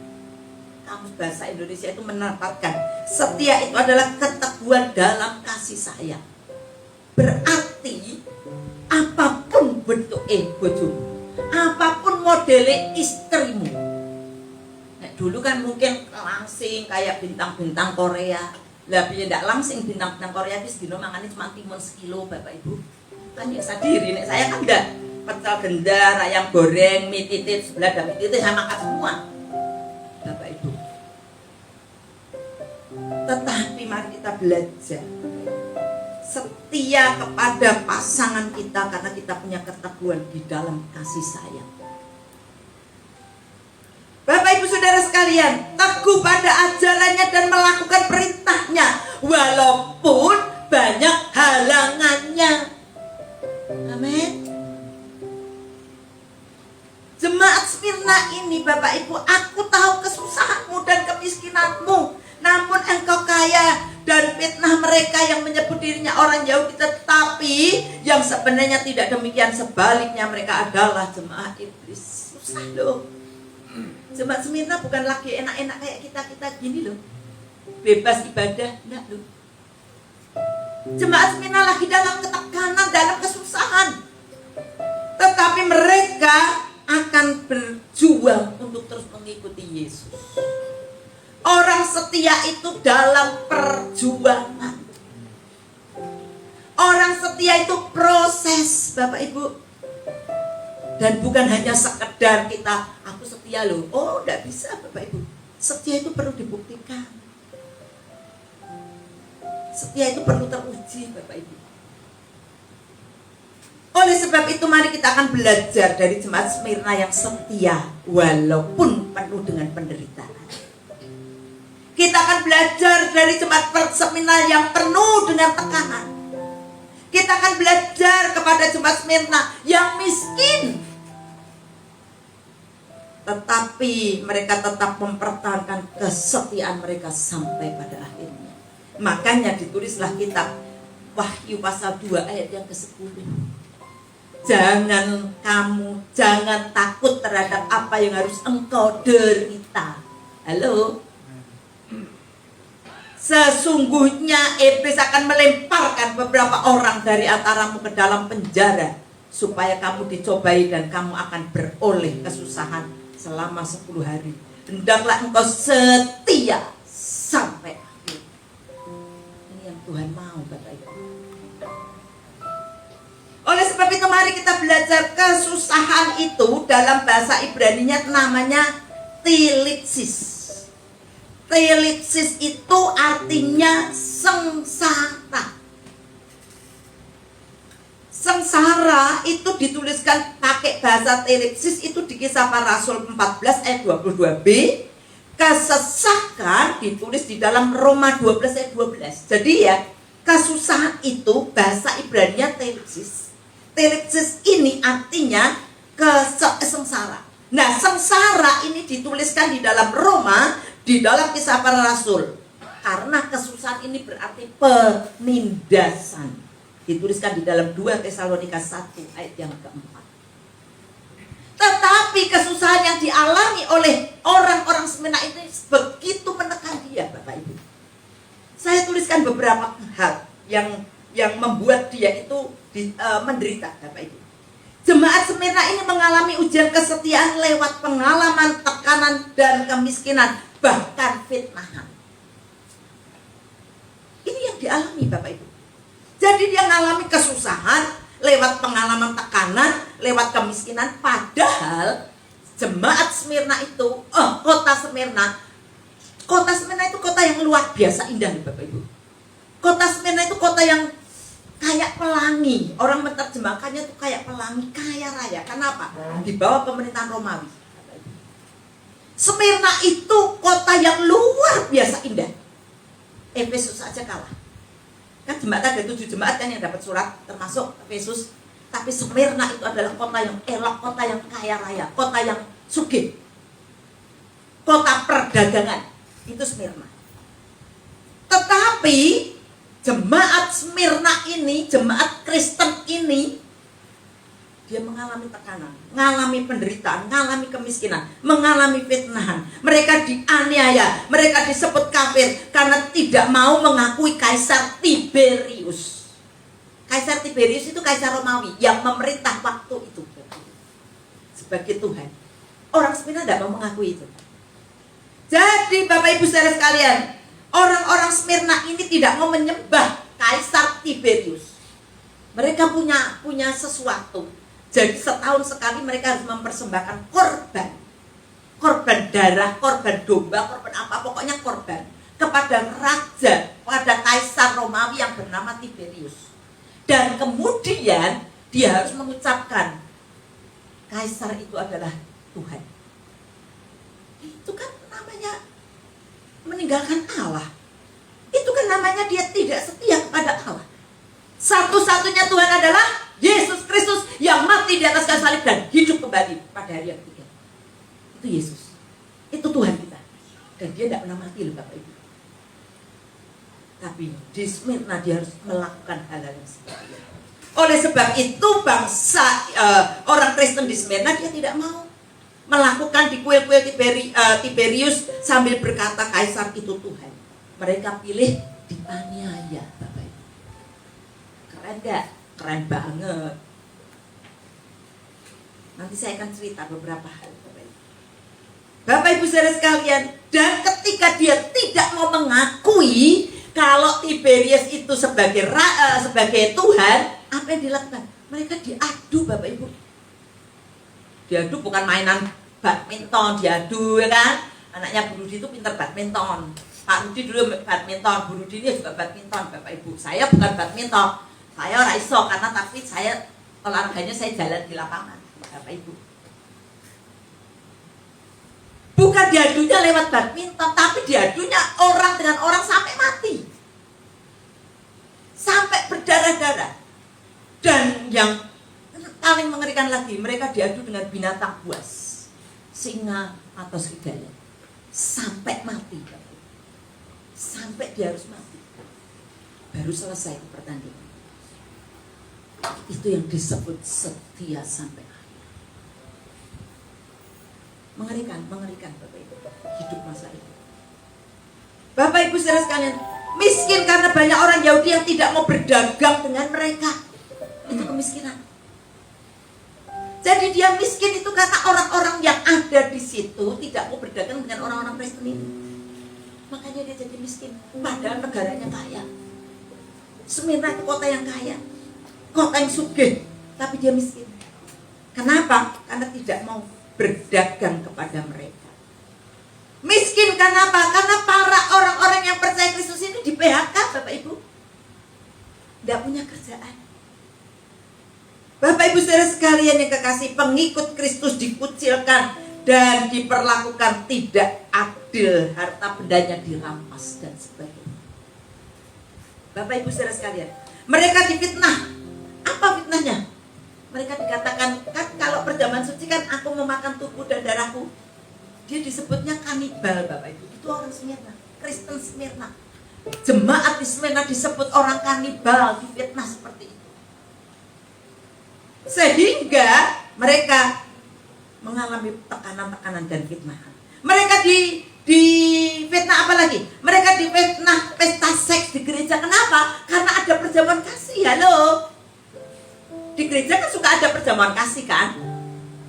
B: Kamus Bahasa Indonesia itu menempatkan setia itu adalah keteguhan dalam kasih sayang. Berarti apapun bentuk bojomu, apapun modele istrimu. Dulu kan mungkin langsing kayak bintang-bintang Korea. Lah piye ndak langsing bintang-bintang Korea wis dino mangane cuma timun sekilo, Bapak Ibu. Kan ya sadiri nek saya kan enggak. pecel gendar, ayam goreng, mie titit, sebelah dan mie titit saya makan semua, Bapak Ibu. Tetapi mari kita belajar setia kepada pasangan kita karena kita punya keteguhan di dalam kasih sayang. Bapak Ibu Saudara sekalian, teguh pada ajarannya dan melakukan perintahnya walaupun banyak halangannya. Amin. Jemaat Smyrna ini Bapak Ibu, aku tahu kesusahanmu dan kemiskinanmu, namun engkau kaya dan fitnah mereka yang menyebut dirinya orang Yahudi, tetapi yang sebenarnya tidak demikian, sebaliknya mereka adalah jemaat iblis. Susah loh. Jemaat Smyrna bukan lagi enak-enak kayak kita gini loh, bebas ibadah, enggak loh. Jemaat Smyrna lagi dalam ketekanan, dalam kesusahan, tetapi mereka akan berjuang untuk terus mengikuti Yesus. Orang setia itu dalam perjuangan. Orang setia itu proses, Bapak Ibu. Dan bukan hanya sekedar kita, aku setia loh. Oh, enggak bisa Bapak Ibu. Setia itu perlu dibuktikan. Setia itu perlu teruji Bapak Ibu. Oleh sebab itu mari kita akan belajar dari jemaat Smyrna yang setia walaupun penuh dengan penderitaan. Kita akan belajar dari jemaat Smyrna yang penuh dengan tekanan. Kita akan belajar kepada jemaat Smyrna yang miskin, tetapi mereka tetap mempertahankan kesetiaan mereka sampai pada akhirnya. Makanya ditulislah kitab Wahyu pasal 2 ayat yang ke-10. Jangan takut terhadap apa yang harus engkau derita. Halo. Sesungguhnya iblis akan melemparkan beberapa orang dari antaramu ke dalam penjara supaya kamu dicobai dan kamu akan beroleh kesusahan selama 10 hari. Hendaklah engkau setia sampai akhir. Ini yang Tuhan mau, Bapak Ibu. Oleh sebab itu mari kita belajar kesusahan itu dalam bahasa Ibrani-nya namanya tilipsis. Tilipsis itu artinya sengsara. Sengsara itu dituliskan pakai bahasa tilipsis itu di Kisah Para Rasul 14 ayat 22b. Kesesakan ditulis di dalam Roma 12 ayat 12. Jadi ya, kesusahan itu bahasa Ibrani-nya tilipsis. Tilipsis ini artinya sengsara. Nah, sengsara ini dituliskan di dalam Roma, di dalam Kisah Para Rasul. Karena kesusahan ini berarti penindasan. Dituliskan di dalam 2 Tesalonika 1 ayat yang keempat. Tetapi kesusahan yang dialami oleh orang-orang Smyrna ini begitu menekan dia, Bapak Ibu. Saya tuliskan beberapa hal yang membuat dia itu menderita, Bapak Ibu. Jemaat Smyrna ini mengalami ujian kesetiaan lewat pengalaman tekanan dan kemiskinan, bahkan fitnahan. Ini yang dialami, Bapak Ibu. Jadi dia mengalami kesusahan lewat pengalaman tekanan, lewat kemiskinan. Padahal jemaat Smyrna itu, kota Smyrna itu kota yang luar biasa indah, Bapak Ibu. Kota Smyrna itu kota yang kayak pelangi. Orang menerjemahkannya itu kayak pelangi, kaya raya. Kenapa? Di bawah pemerintahan Romawi. Smyrna itu kota yang luar biasa indah. Efesus saja kalah. Kan jemaat ada 7 jemaat kan yang dapat surat, termasuk Efesus. Tapi Smyrna itu adalah kota yang elok, kota yang kaya raya, kota yang sugih, kota perdagangan. Itu Smyrna. Tetapi jemaat Smyrna ini, jemaat Kristen ini, dia mengalami tekanan, mengalami penderitaan, mengalami kemiskinan, mengalami fitnahan. Mereka dianiaya, mereka disebut kafir karena tidak mau mengakui Kaisar Tiberius. Kaisar Tiberius itu Kaisar Romawi yang memerintah waktu itu sebagai Tuhan. Orang Smyrna tidak mau mengakui itu. Jadi Bapak Ibu saudara sekalian, orang-orang Smyrna ini tidak mau menyembah Kaisar Tiberius. Mereka punya sesuatu. Jadi setahun sekali mereka harus mempersembahkan korban. Korban darah, korban domba, korban apa, pokoknya korban. Kepada raja, kepada kaisar Romawi yang bernama Tiberius. Dan kemudian dia harus mengucapkan, kaisar itu adalah Tuhan. Itu kan namanya meninggalkan Allah. Itu kan namanya dia tidak setia kepada Allah. Satu-satunya Tuhan adalah Yesus Kristus yang mati di atas kayu salib dan hidup kembali pada hari yang ketiga. Itu Yesus. Itu Tuhan kita. Dan dia tidak pernah mati loh Bapak Ibu. Tapi di Smyrna dia harus melakukan hal-hal yang seperti itu. Oleh sebab itu bangsa orang Kristen di Smyrna dia tidak mau melakukan di kuil-kuil Tiberius sambil berkata kaisar itu Tuhan. Mereka pilih dianiaya Bapak Ibu. Keren gak? Keren banget. Nanti saya akan cerita beberapa hal Bapak Ibu. Bapak Ibu saudara sekalian, dan ketika dia tidak mau mengakui kalau Tiberius itu sebagai Tuhan, apa yang dilakukan? Mereka diadu Bapak Ibu. Diadu bukan mainan badminton, diadu ya kan? Anaknya Bu Rudi itu pintar badminton. Pak Rudi dulu badminton, Bu Rudi ini juga badminton Bapak Ibu. Saya bukan badminton. Saya orang iso karena tapi saya olahraganya saya jalan di lapangan Bapak Ibu. Bukan diadunya lewat badminton, tapi diadunya orang dengan orang sampai mati. Sampai berdarah-darah. Dan yang paling mengerikan lagi, mereka diadu dengan binatang buas. Singa atau serigala. Sampai mati. Sampai dia harus mati. Baru selesai pertandingan. Itu yang disebut setia sampai akhir. Mengerikan Bapak Ibu. Hidup masa itu. Bapak Ibu saudara sekalian, miskin karena banyak orang Yahudi yang tidak mau berdagang dengan mereka. Itu kemiskinan. Jadi dia miskin itu karena orang-orang yang ada di situ tidak mau berdagang dengan orang-orang Kristen ini. Makanya dia jadi miskin. Padahal negaranya kaya. Smyrna itu kota yang kaya, kota yang sugih, tapi dia miskin. Kenapa? Karena tidak mau berdagang kepada mereka. Miskin karena apa? Karena para orang-orang yang percaya Kristus ini di PHK Bapak Ibu. Tidak punya kerjaan. Bapak Ibu saudara sekalian yang kekasih, pengikut Kristus dikucilkan dan diperlakukan tidak adil, harta bendanya dirampas dan sebagainya. Bapak Ibu saudara sekalian, mereka difitnah. Apa fitnahnya? Mereka dikatakan, kan kalau perjamuan suci kan aku memakan tubuh dan darahku. Dia disebutnya kanibal Bapak Ibu. Itu orang Smyrna, Kristen Smyrna. Jemaat di Smyrna disebut orang kanibal, difitnah seperti itu. Sehingga mereka mengalami tekanan-tekanan dan fitnahan. Mereka di fitnah apa lagi? Mereka di fitnah pesta seks di gereja. Kenapa? Karena ada perjamuan kasih. Halo. Di gereja kan suka ada perjamuan kasih kan?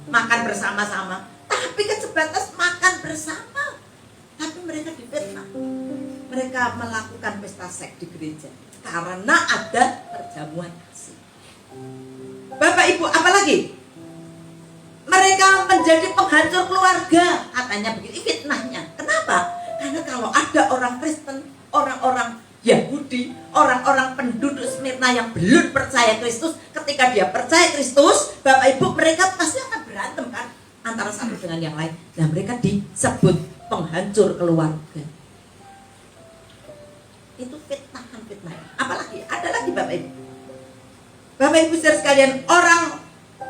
B: Makan bersama-sama. Tapi kan sebatas makan bersama. Tapi mereka difitnah. Mereka melakukan pesta seks di gereja karena ada perjamuan kasih. Bapak Ibu, apalagi? Mereka menjadi penghancur keluarga. Katanya begitu, fitnahnya. Kenapa? Karena kalau ada orang Kristen, orang-orang Yahudi, orang-orang penduduk Smyrna yang belum percaya Kristus, ketika dia percaya Kristus, Bapak Ibu, mereka pasti akan berantem kan antara satu dengan yang lain. Nah, mereka disebut penghancur keluarga. Itu fitnah. Apalagi? Ada lagi Bapak Ibu. Bapak Ibu saudara sekalian,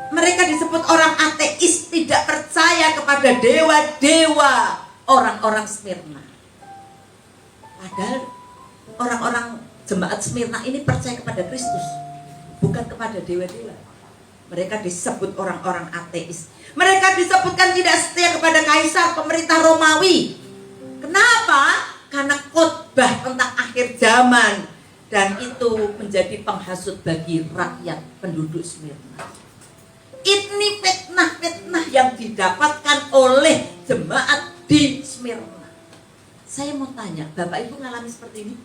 B: mereka disebut orang ateis, tidak percaya kepada dewa-dewa orang-orang Smyrna. Padahal orang-orang jemaat Smyrna ini percaya kepada Kristus, bukan kepada dewa-dewa. Mereka disebut orang-orang ateis. Mereka disebutkan tidak setia kepada kaisar, pemerintah Romawi. Kenapa? Karena khotbah tentang akhir zaman. Dan itu menjadi penghasut bagi rakyat penduduk Smyrna. Ini fitnah-fitnah yang didapatkan oleh jemaat di Smyrna. Saya mau tanya, Bapak Ibu ngalami seperti ini?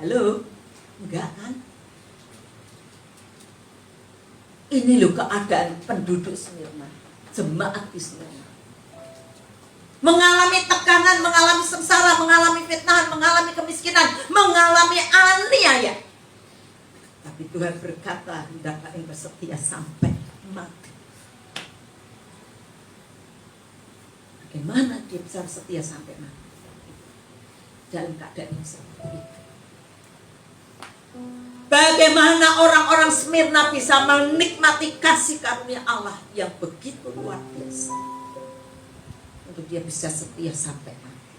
B: Halo? Enggak kan? Ini loh keadaan penduduk Smyrna, jemaat di Smyrna. Mengalami tekanan, mengalami sengsara, mengalami fitnah, mengalami kemiskinan, mengalami aniaya. Tapi Tuhan berkata, hendaklah engkau setia sampai mati. Bagaimana dia bisa setia sampai mati dalam keadaan yang seperti itu? Bagaimana orang-orang Smyrna bisa menikmati kasih karunia Allah yang begitu luar biasa untuk dia bisa setia sampai mati?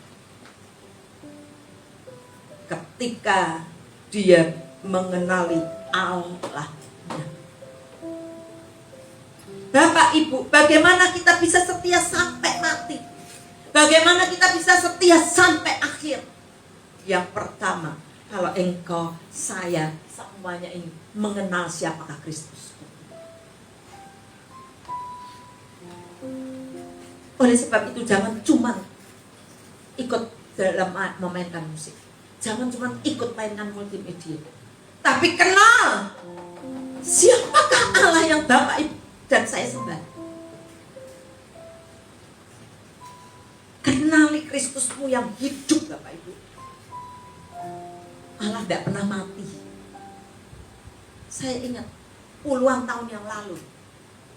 B: Ketika dia mengenali Allah. Bapak Ibu, bagaimana kita bisa setia sampai mati? Bagaimana kita bisa setia sampai akhir? Yang pertama, kalau engkau, saya, semuanya ini mengenal siapakah Kristus. Oleh sebab itu jangan cuma ikut dalam memainkan musik. Jangan cuma ikut mainkan multimedia. Tapi kenal siapakah Allah yang Bapak Ibu dan saya sembah. Kenali Kristusmu yang hidup, Bapak Ibu. Allah tidak pernah mati. Saya ingat puluhan tahun yang lalu,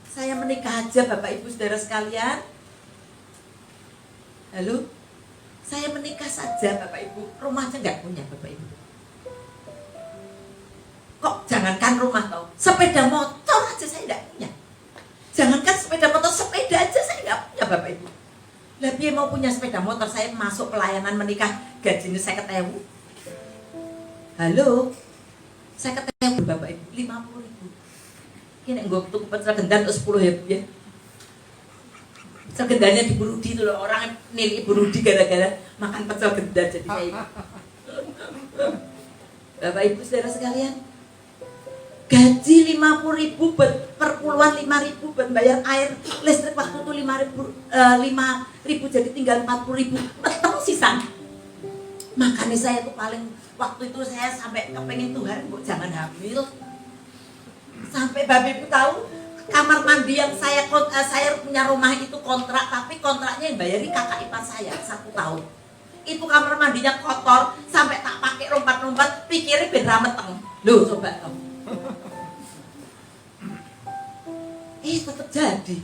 B: saya menikah aja, Bapak Ibu saudara sekalian. Halo, saya menikah saja, Bapak Ibu, rumahnya nggak punya, Bapak Ibu. Kok jangankan rumah tau, sepeda motor aja saya nggak punya. Jangankan sepeda motor, sepeda aja saya nggak punya, Bapak Ibu. Lah dia mau punya sepeda motor, saya masuk pelayanan menikah, gajinya saya ketemu. Halo, saya ketemu Bapak Ibu, 50.000. Ini gue tuh pencel gendan 10 ya. Pecel gendanya di Burudi itu loh, orang nilai Burudi gara-gara makan pecel gendan jadi kayak Bapak Ibu saudara sekalian, gaji 50.000 per puluhan 5.000 buat bayar air listrik waktu itu 5.000 jadi tinggal 40.000, peteng sisan. Makanya saya tuh paling waktu itu saya sampai kepengen Tuhan, Bu, jangan hamil. Sampai Bapak Ibu tahu kamar mandi yang saya punya rumah itu kontrak, tapi kontraknya yang bayari kakak ipar saya 1 tahun. Itu kamar mandinya kotor, sampai tak pakai lompat-lompat, pikirnya ben rameteng. Loh, coba kamu. Tetap jadi.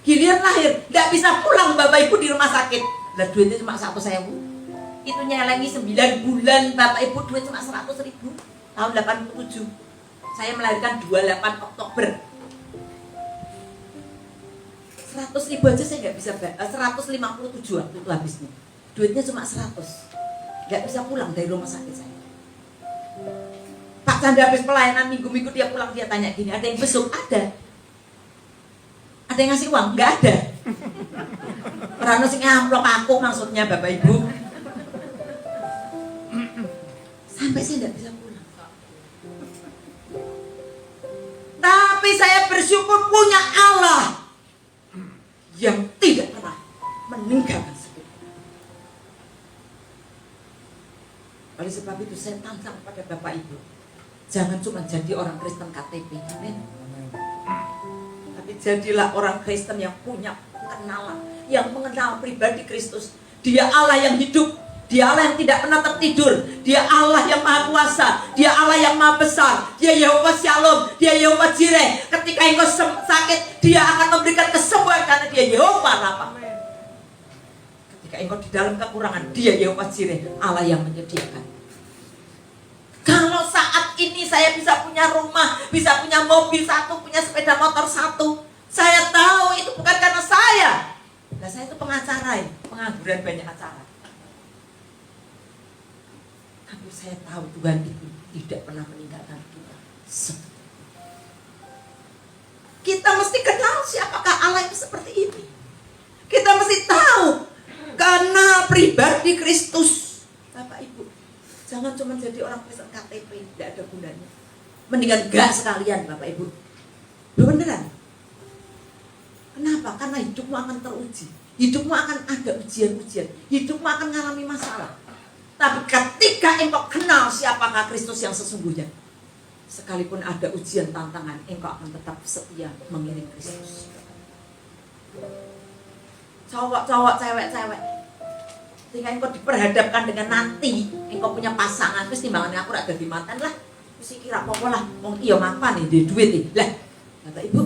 B: Giliran lahir, nggak bisa pulang Bapak Ibu di rumah sakit. Lah duitnya cuma 1.000. Itu nyelengi 9 bulan Bapak Ibu, duit cuma 100.000. Tahun 87. Saya melahirkan 28 Oktober. 100.000 aja saya nggak bisa, 157 waktu itu habisnya. Duitnya cuma 100. Nggak bisa pulang dari rumah sakit saya. Pak Chandra habis pelayanan minggu-minggu dia pulang, dia tanya gini, ada yang besuk? Ada. Ada yang ngasih uang? Nggak ada. Rano sing amplop aku maksudnya Bapak Ibu. Sampai saya nggak bisa pulang. Tapi saya bersyukur punya Allah yang tidak pernah meninggalkan saya. Oleh sebab itu saya tantang pada Bapak Ibu, jangan cuma jadi orang Kristen KTP, amin. Tapi jadilah orang Kristen yang punya kenalan, yang mengenal pribadi Kristus. Dia Allah yang hidup, Dia Allah yang tidak pernah tertidur, Dia Allah yang maha kuasa, Dia Allah yang maha besar, Dia Yehova Shalom, Dia Yehova Jireh. Ketika engkau sakit, Dia akan memberikan kesembuhan karena Dia Yehova Rafa. Ketika engkau di dalam kekurangan, Dia Yehova Jireh, Allah yang menyediakan. Kalau saat ini saya bisa punya rumah, bisa punya mobil 1, punya sepeda motor 1, saya tahu itu bukan karena saya. Nah, saya itu pengacara, pengangguran banyak acara. Tapi saya tahu Tuhan itu tidak pernah meninggalkan kita. Kita mesti kenal siapakah Allah yang seperti ini. Kita mesti tahu kenal pribadi Kristus. Bapak Ibu, jangan cuma jadi orang Kristen KTP, tidak ada gunanya. Mendingan gak sekalian Bapak Ibu. Beneran. Kenapa? Karena hidupmu akan teruji. Hidupmu akan ada ujian-ujian. Hidupmu akan mengalami masalah. Tapi ketika engkau kenal siapakah Kristus yang sesungguhnya, sekalipun ada ujian tantangan, engkau akan tetap setia mengiring Kristus. Cowok-cowok, cewek-cewek, ketika engkau diperhadapkan dengan nanti engkau punya pasangan, terus timbangannya aku ada di mantan lah, terus kira apa lah, mau iya apa nih, dia duit nih, lah, Bapak Ibu,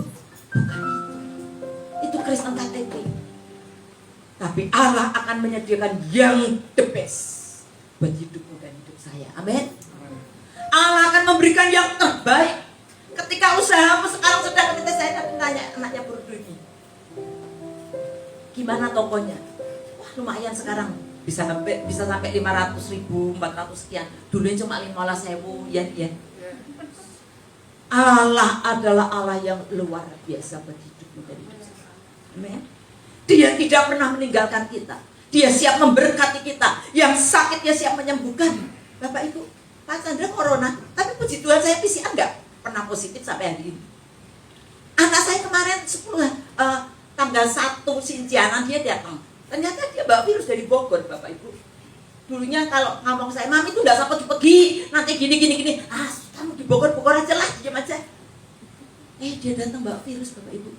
B: bukan itu Kristen KTP. Tapi Allah akan menyediakan yang the best buat hidupmu dan hidup saya. Amin. Allah akan memberikan yang terbaik. Ketika usahamu sekarang sedang ketika saya tanya anaknya berdua ini, gimana tokonya? Wah lumayan sekarang bisa sampai 500.000, 400 sekian. Dulunya cuma 15.000 ya. Allah adalah Allah yang luar biasa buat hidupmu dan hidup saya. Amin. Dia tidak pernah meninggalkan kita. Dia siap memberkati kita. Yang sakit dia siap menyembuhkan. Bapak Ibu, Pak Chandra corona, tapi puji Tuhan saya PCR enggak pernah positif sampai hari ini. Anak saya kemarin 10 tanggal 1 Sintianan dia datang. Ternyata dia bawa virus dari Bogor, Bapak Ibu. Dulunya kalau ngomong saya, Mami itu enggak sampai pergi, nanti gini. Kamu di Bogor aja lah, diam aja. Dia datang bawa virus, Bapak Ibu.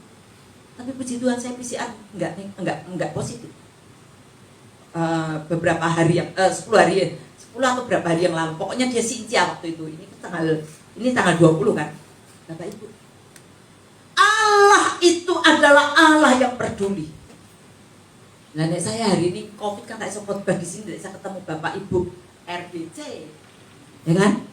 B: Tapi puji Tuhan saya PCR enggak positif. Beberapa hari yang 10 atau berapa hari yang lalu. Pokoknya dia Sintia waktu itu. Ini tanggal 20 kan. Bapak Ibu. Allah itu adalah Allah yang peduli. Nah, saya hari ini Covid kan tak bisa khotbah di sini, saya ketemu Bapak Ibu RBC. Ya kan?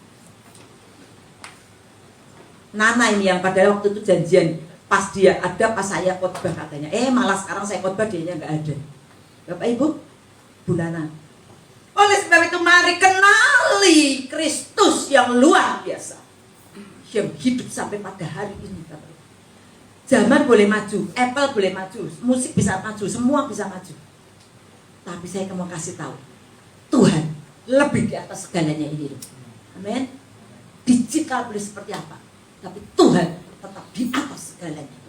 B: Nana ini yang pada waktu itu janjian. Pas dia ada, pas saya khotbah katanya. Malah sekarang saya khotbah dianya nggak ada. Bapak Ibu, Bu Nana. Oleh sebab itu mari kenali Kristus yang luar biasa. Yang hidup sampai pada hari ini, Bapak Ibu. Zaman boleh maju, Apple boleh maju, musik bisa maju, semua bisa maju. Tapi saya mau kasih tahu, Tuhan lebih di atas segalanya ini. Amin. Digital boleh seperti apa, tapi Tuhan tetap di atas segalanya.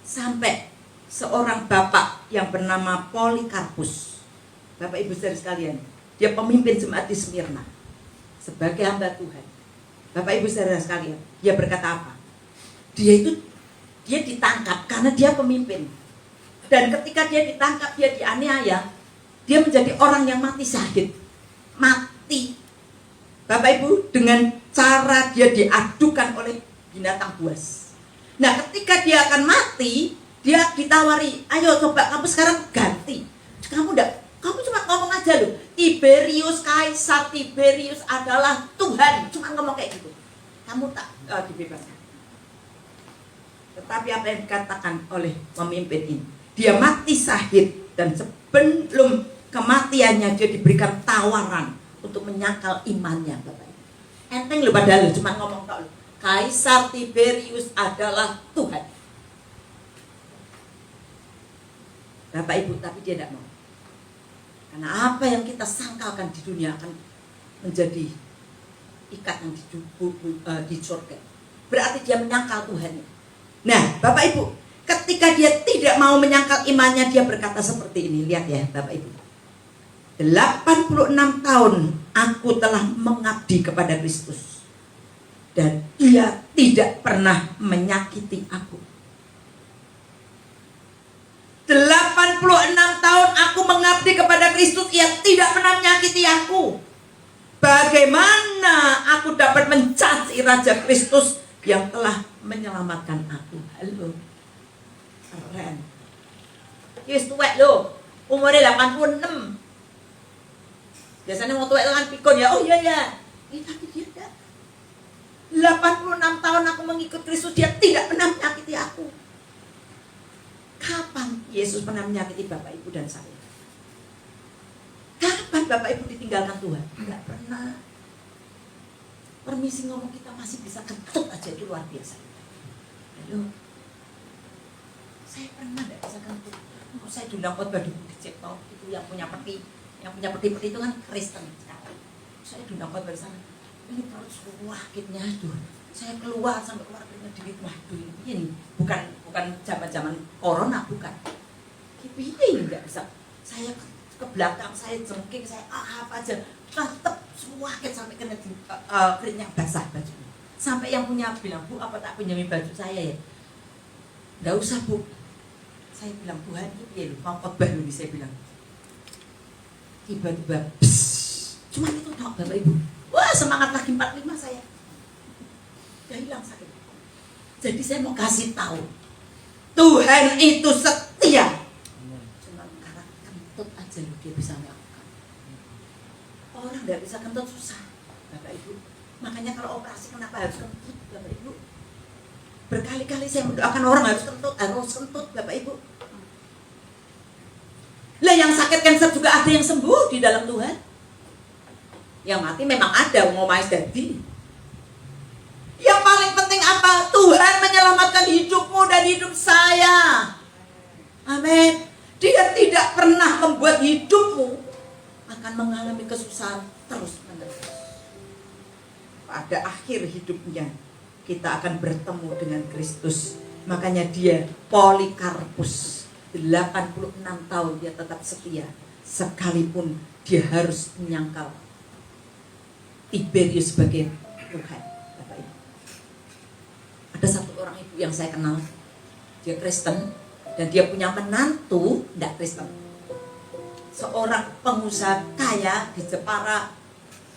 B: Sampai seorang bapak yang bernama Polikarpus, Bapak Ibu saudara sekalian, dia pemimpin jemaat di Smyrna sebagai hamba Tuhan. Bapak Ibu saudara sekalian, dia berkata apa? Dia ditangkap karena dia pemimpin. Dan ketika dia ditangkap, dia dianiaya, dia menjadi orang yang mati syahid. Mati, Bapak Ibu, dengan cara dia diadukan oleh binatang buas. Nah, ketika dia akan mati, dia ditawari, ayo coba kamu sekarang ganti. Kamu cuma ngomong aja loh, Kaisar Tiberius adalah Tuhan. Cuma ngomong kayak gitu. Kamu tak dibebaskan. Tetapi apa yang dikatakan oleh pemimpin ini, dia mati syahid, dan sebelum kematiannya dia diberikan tawaran untuk menyangkal imannya, Bapak Ibu. Enteng loh padahal cuma ngomong tok loh. Kaisar Tiberius adalah Tuhan. Bapak Ibu, tapi dia tidak mau. Karena apa yang kita sangkalkan di dunia akan menjadi ikatan di surga. Berarti dia menyangkal Tuhan. Nah, Bapak Ibu, ketika dia tidak mau menyangkal imannya, dia berkata seperti ini. Lihat ya, Bapak Ibu. 86 tahun aku telah mengabdi kepada Kristus, dan ia tidak pernah menyakiti aku. 86 tahun aku mengabdi kepada Kristus, ia tidak pernah menyakiti aku. Bagaimana aku dapat mencaci Raja Kristus yang telah menyelamatkan aku? Halo, keren. Yes, tuwek loh, umurnya 86. Biasanya mau tuwek kan pikun ya, oh iya. Tapi dia tidak. 86 tahun aku mengikut Kristus, dia tidak pernah menyakiti aku. Kapan Yesus pernah menyakiti Bapak Ibu dan saya? Kapan Bapak Ibu ditinggalkan Tuhan? Tidak pernah. Permisi ngomong kita masih bisa kentut aja, itu luar biasa. Halo, saya pernah tidak bisa kentut. Saya diundang khotbah di Cipto, itu yang punya peti itu kan Kristen. Saya diundang khotbah di sana. Ini perut sakitnya, aduh. Saya keluar sampai keluar keringat, waduh ini bukan zaman corona, bukan. Ini nggak bisa. Saya ke belakang, saya jengking, saya apa aja, tetap Suwaket sampai kena keringnya basah baju. Sampai yang punya bilang, Bu, apa tak pinjamin baju saya ya? Nggak usah, Bu. Saya bilang, Tuhan itu ya lu, mau khotbah lu nih, saya bilang. Tiba-tiba, cuma itu tok Bapak Ibu. Wah, semangat lagi 45 saya. Udah hilang sakit. Jadi saya mau kasih tahu, Tuhan itu setia. Cuma karena kentut aja lu dia bisa melakukan. Orang nggak bisa kentut susah, Bapak Ibu. Makanya kalau operasi kenapa harus kentut, Bapak Ibu? Berkali-kali saya mendoakan orang harus kentut, Bapak Ibu. Lah yang sakit kanker juga ada yang sembuh di dalam Tuhan. Yang mati memang ada, mau mais jadi. Yang paling penting apa? Tuhan menyelamatkan hidupmu dan hidup saya. Amin. Dia tidak pernah membuat hidupmu akan mengalami kesusahan terus-menerus. Pada akhir hidupnya kita akan bertemu dengan Kristus. Makanya dia Polikarpus 86 tahun dia tetap setia, sekalipun dia harus menyangkal Tiberius sebagai Tuhan. Bapak Ibu, ada satu orang ibu yang saya kenal, dia Kristen dan dia punya menantu tidak Kristen, seorang pengusaha kaya di Jepara,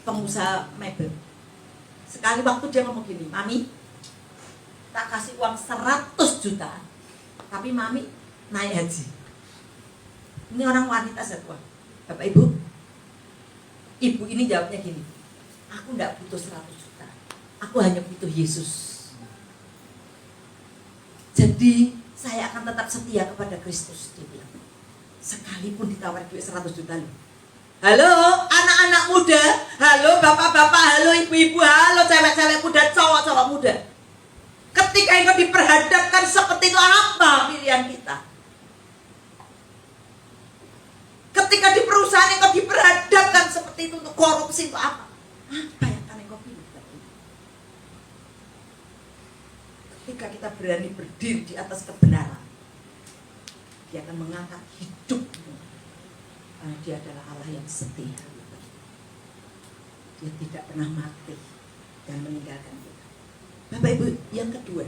B: pengusaha mebel. Sekali waktu dia ngomong gini, Mami, tak kasih uang 100 juta, tapi Mami naik haji. Ini orang wanita satuan. Bapak Ibu, ibu ini jawabnya gini, aku tidak butuh 100 juta, aku hanya butuh Yesus. Jadi saya akan tetap setia kepada Kristus, dia bilang. Sekalipun ditawar duit 100 juta loh. Halo anak-anak muda, halo bapak-bapak, halo ibu-ibu, halo cewek-cewek muda, cowok-cowok muda. Ketika engkau diperhadapkan seperti itu, apa pilihan kita? Ketika di perusahaan engkau diperhadapkan seperti itu untuk korupsi, untuk apa? Apa yang akan engkau pilih? Ketika kita berani berdiri di atas kebenaran, dia akan mengangkat hidupmu. Karena dia adalah Allah yang setia. Dia tidak pernah mati dan meninggalkan kita. Bapak Ibu, yang kedua,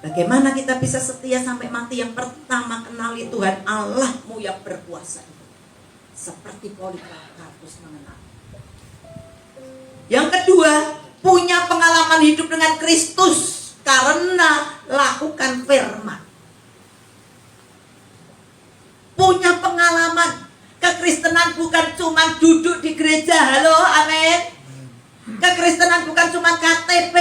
B: bagaimana kita bisa setia sampai mati? Yang pertama, kenali Tuhan Allahmu yang berkuasa itu, seperti Polikarpus mengenal. Yang kedua, punya pengalaman hidup dengan Kristus karena lakukan firman. Punya pengalaman. Kekristenan bukan cuma duduk di gereja, halo, amin. Kekristenan bukan cuma KTP.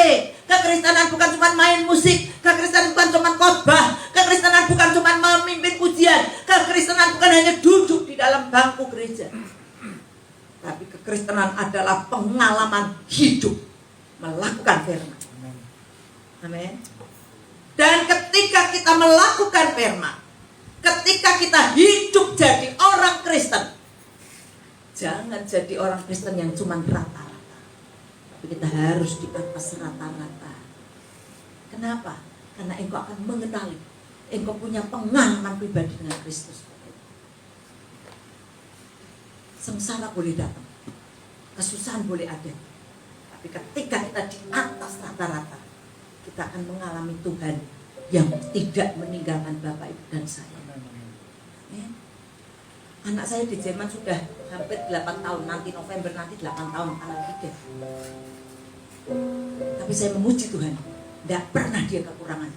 B: Kekristenan bukan cuma main musik. Kekristenan bukan cuma khotbah. Kekristenan bukan cuma memimpin pujian. Kekristenan bukan hanya duduk di dalam bangku gereja. Tapi kekristenan adalah pengalaman hidup melakukan firman. Amin. Dan ketika kita melakukan firman, ketika kita hidup jadi orang Kristen, jangan jadi orang Kristen yang cuma rata-rata, tapi kita harus di atas rata-rata. Kenapa? Karena engkau akan mengenali, engkau punya pengalaman pribadi dengan Kristus. Sengsara boleh datang, kesusahan boleh ada, tapi ketika kita di atas rata-rata, kita akan mengalami Tuhan yang tidak meninggalkan Bapak, Ibu, dan saya. Ya. Anak saya di Jerman sudah hampir 8 tahun, nanti November nanti 8 tahun anak tiga. Tapi saya memuji Tuhan, tidak pernah dia kekurangan,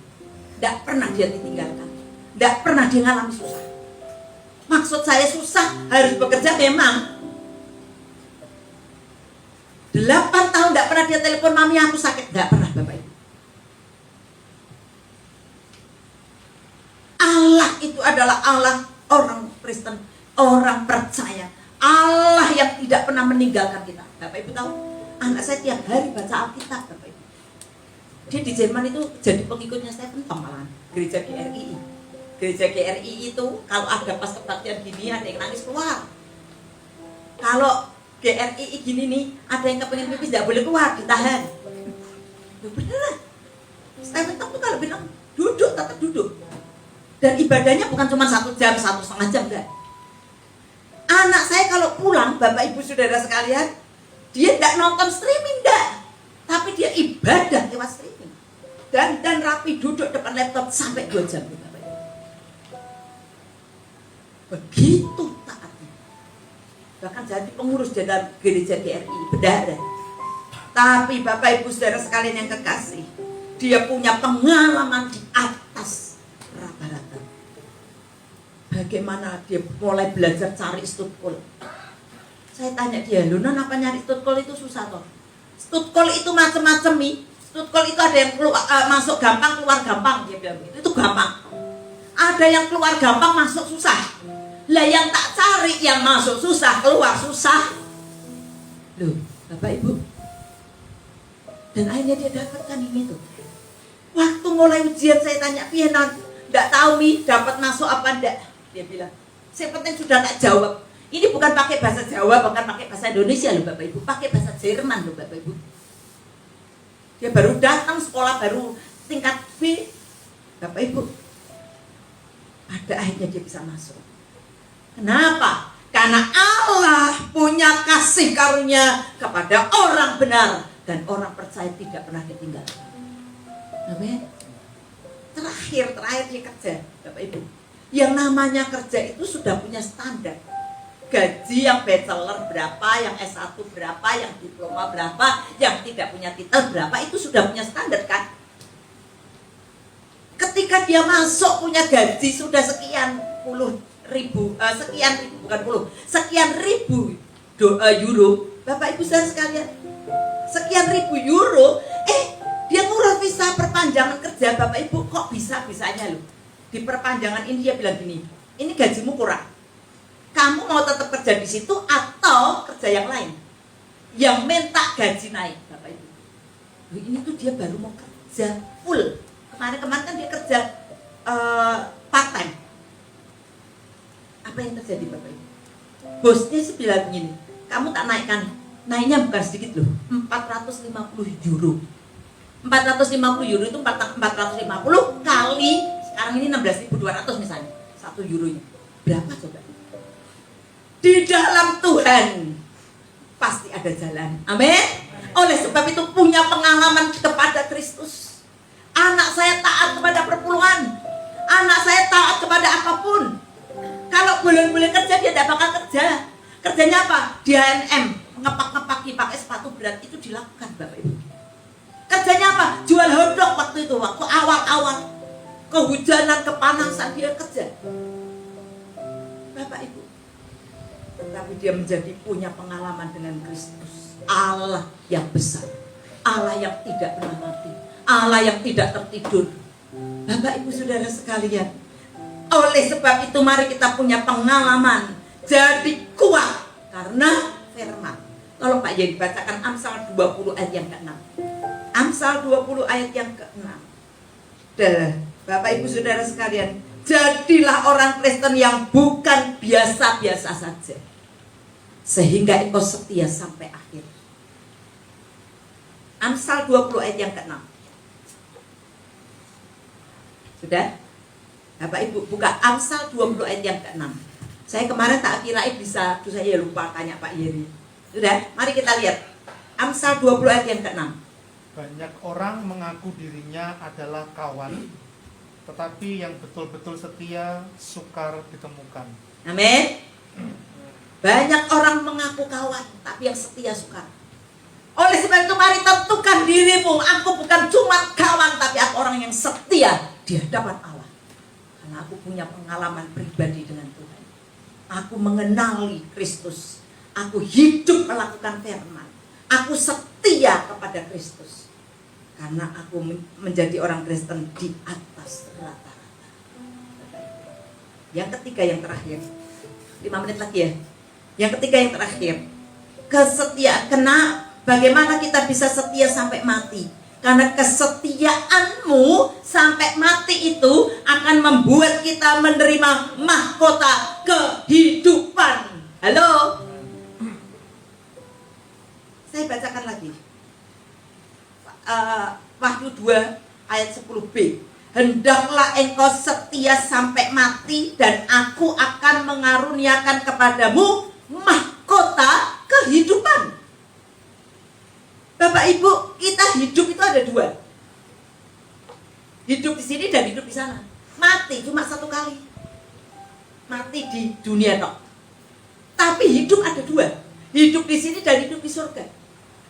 B: tidak pernah dia ditinggalkan, tidak pernah dia ngalami susah. Maksud saya susah harus bekerja memang. 8 tahun tidak pernah dia telepon, Mami aku sakit, tidak pernah Bapak Ibu. Allah itu adalah Allah orang Kristen, orang percaya, Allah yang tidak pernah meninggalkan kita. Bapak Ibu tahu, anak saya tiap hari baca Alkitab, Bapak Ibu. Dia di Jerman itu jadi pengikutnya Stephen Tong malahan, gereja GRI. Gereja GRI itu kalau ada pas kebaktian gini ada yang nangis keluar. Kalau GRI gini nih, ada yang kepengen pipis tidak boleh keluar, ditahan. Beneran. Stephen Tong tuh kalau bilang duduk tetap duduk. Dan ibadahnya bukan cuma 1 jam, 1,5 jam, enggak. Anak saya kalau pulang, Bapak Ibu saudara sekalian, Dia tidak nonton streaming, enggak. Tapi dia ibadah lewat streaming. Dan rapi duduk depan laptop sampai 2 jam. Begitu taatnya. Bahkan jadi pengurus dalam gereja GRI, bendahara. Tapi Bapak Ibu Saudara sekalian yang kekasih, dia punya pengalaman di atas rata-rata. Bagaimana dia mulai belajar cari stutkol. Saya tanya dia, "Lu apa nyari stutkol itu susah toh?" Stutkol itu macam-macam nih. Stutkol itu ada yang keluar, masuk gampang, keluar gampang, dia bilang gitu. Itu gampang. Ada yang keluar gampang, masuk susah. Lah yang tak cari yang masuk susah, keluar susah. Loh, Bapak Ibu. Dan akhirnya dia dapatkan ini tuh. Waktu mulai ujian saya tanya, "Piye non? Nggak tahu nih dapat masuk apa enggak?" Dia bilang, "Saya penting sudah tak jawab." Ini bukan pakai bahasa Jawa, bukan pakai bahasa Indonesia loh Bapak Ibu, pakai bahasa Jerman loh Bapak Ibu. Dia baru datang sekolah baru tingkat B, Bapak Ibu. Pada akhirnya dia bisa masuk. Kenapa? Karena Allah punya kasih karunia kepada orang benar dan orang percaya tidak pernah ditinggalkan. Amin. Terakhir dia kerja, Bapak Ibu. Yang namanya kerja itu sudah punya standar. Gaji yang bachelor berapa, yang S1 berapa, yang diploma berapa, yang tidak punya titel berapa, itu sudah punya standar kan? Ketika dia masuk punya gaji sudah sekian ribu euro, Bapak Ibu saya sekalian, sekian ribu euro, dia ngurus visa perpanjangan kerja. Bapak Ibu kok bisa-bisanya loh. Di perpanjangan ini dia bilang gini, "Ini gajimu kurang. Kamu mau tetap kerja di situ atau kerja yang lain yang minta gaji naik." Bapak Ibu, ini tuh dia baru mau kerja full. Kemarin kan dia kerja part time. Apa yang terjadi Bapak Ibu? Bosnya bilang begini, "Kamu tak naikkan." Naiknya bukan sedikit loh, 450 euro. 450 euro itu 450 kali sekarang ini 16.200 misalnya 1 euronya. Berapa coba? Di dalam Tuhan pasti ada jalan. Amin. Oleh sebab itu punya pengalaman kepada Kristus. Anak saya taat kepada perpuluhan. Anak saya taat kepada apapun. Kalau bulan-bulan kerja dia tidak bakal kerja. Kerjanya apa? Di H&M, ngepak-ngepaki pakai sepatu berat, itu dilakukan Bapak Ibu. Kerjanya apa? Jual hotdog waktu awal-awal. Kehujanan, kepanasan dia kerja. Bapak Ibu. Tetapi dia menjadi punya pengalaman dengan Kristus. Allah yang besar. Allah yang tidak pernah mati. Allah yang tidak tertidur. Bapak Ibu Saudara sekalian. Oleh sebab itu mari kita punya pengalaman. Jadi kuat. Karena firman. Tolong Pak Yedi bacakan Amsal 20 ayat yang ke-6. Amsal 20 ayat yang ke-6. Bapak Ibu Saudara sekalian, jadilah orang Kristen yang bukan biasa-biasa saja, sehingga engkau setia sampai akhir. Amsal 20 ayat yang ke-6. Sudah? Bapak Ibu buka Amsal 20 ayat yang ke-6. Saya kemarin tak kirain bisa, terus saya lupa tanya Pak Yeri. Sudah? Mari kita lihat Amsal 20 ayat yang ke-6.
C: Banyak orang mengaku dirinya adalah kawan, tetapi yang betul-betul setia sukar ditemukan.
B: Amin. Banyak orang mengaku kawan, tapi yang setia sukar. Oleh sebab itu mari tentukan dirimu. Aku bukan cuma kawan, tapi aku orang yang setia di hadapan Allah. Karena aku punya pengalaman pribadi dengan Tuhan. Aku mengenali Kristus. Aku hidup melakukan firman. Aku setia kepada Kristus. Karena aku menjadi orang Kristen di atas rata-rata. Yang ketiga, yang terakhir. 5 menit lagi ya. Yang ketiga, yang terakhir. Kesetiaan. Bagaimana kita bisa setia sampai mati? Karena kesetiaanmu sampai mati itu akan membuat kita menerima mahkota kehidupan. Halo? Saya bacakan lagi. Wahyu 2 ayat 10b. Hendaklah engkau setia sampai mati, dan aku akan mengaruniakan kepadamu mahkota kehidupan. Bapak Ibu, kita hidup itu ada dua. Hidup di sini dan hidup di sana. Mati cuma satu kali. Mati di dunia tok. Tapi hidup ada dua. Hidup di sini dan hidup di surga.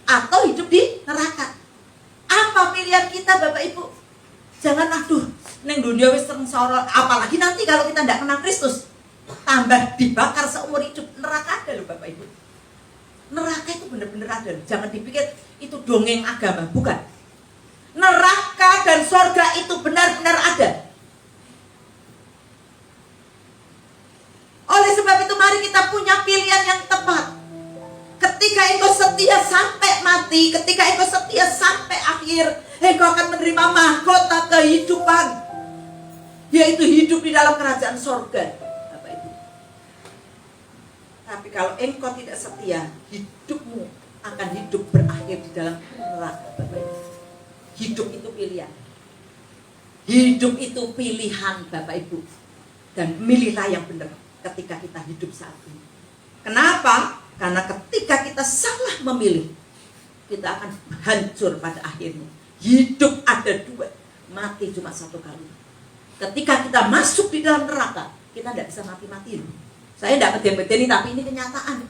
B: Atau hidup di neraka. Apa pilihan kita Bapak Ibu? Jangan aduh, neng dunia wis sengsara, apalagi nanti kalau kita tidak kenal Kristus. Tambah dibakar seumur hidup. Neraka ada loh Bapak Ibu. Neraka itu benar-benar ada. Jangan dipikir itu dongeng agama, bukan. Neraka dan surga itu benar-benar ada. Oleh sebab itu mari kita punya pilihan yang tepat. Ketika engkau setia sampai mati, ketika engkau setia sampai akhir, engkau akan menerima mahkota kehidupan, yaitu hidup di dalam kerajaan surga, Bapak Ibu. Tapi kalau engkau tidak setia, hidupmu akan hidup berakhir di dalam neraka, Bapak Ibu. Hidup itu pilihan. Hidup itu pilihan Bapak Ibu. Dan milihlah yang benar ketika kita hidup saat ini. Kenapa? Karena ketika kita salah memilih, kita akan hancur pada akhirnya. Hidup ada dua, mati cuma satu kali. Ketika kita masuk di dalam neraka, kita tidak bisa mati-mati. Saya tidak ngeden-ngedeni, tapi ini kenyataan.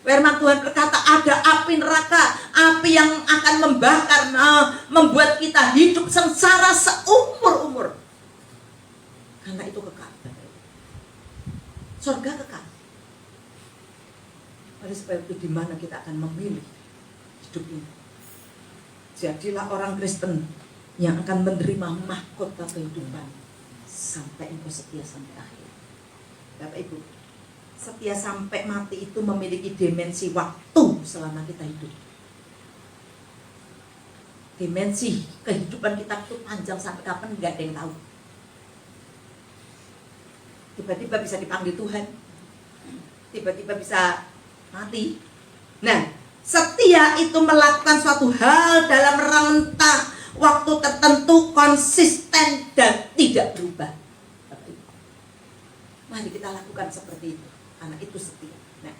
B: Firman Tuhan berkata ada api neraka, api yang akan membakar, membuat kita hidup sengsara seumur-umur. Karena itu kekal. Surga kekal. Oleh sebab itu di mana kita akan memilih hidup ini. Jadilah orang Kristen yang akan menerima mahkota kehidupan sampai engkau setia sampai akhir. Bapak Ibu, setia sampai mati itu memiliki dimensi waktu selama kita hidup. Dimensi kehidupan kita itu panjang sampai kapan nggak ada yang tahu. Tiba-tiba bisa dipanggil Tuhan, tiba-tiba bisa mati. Nah, setia itu melakukan suatu hal dalam rentang waktu tertentu, konsisten dan tidak berubah. Mari kita lakukan seperti itu, karena itu setia. Nah,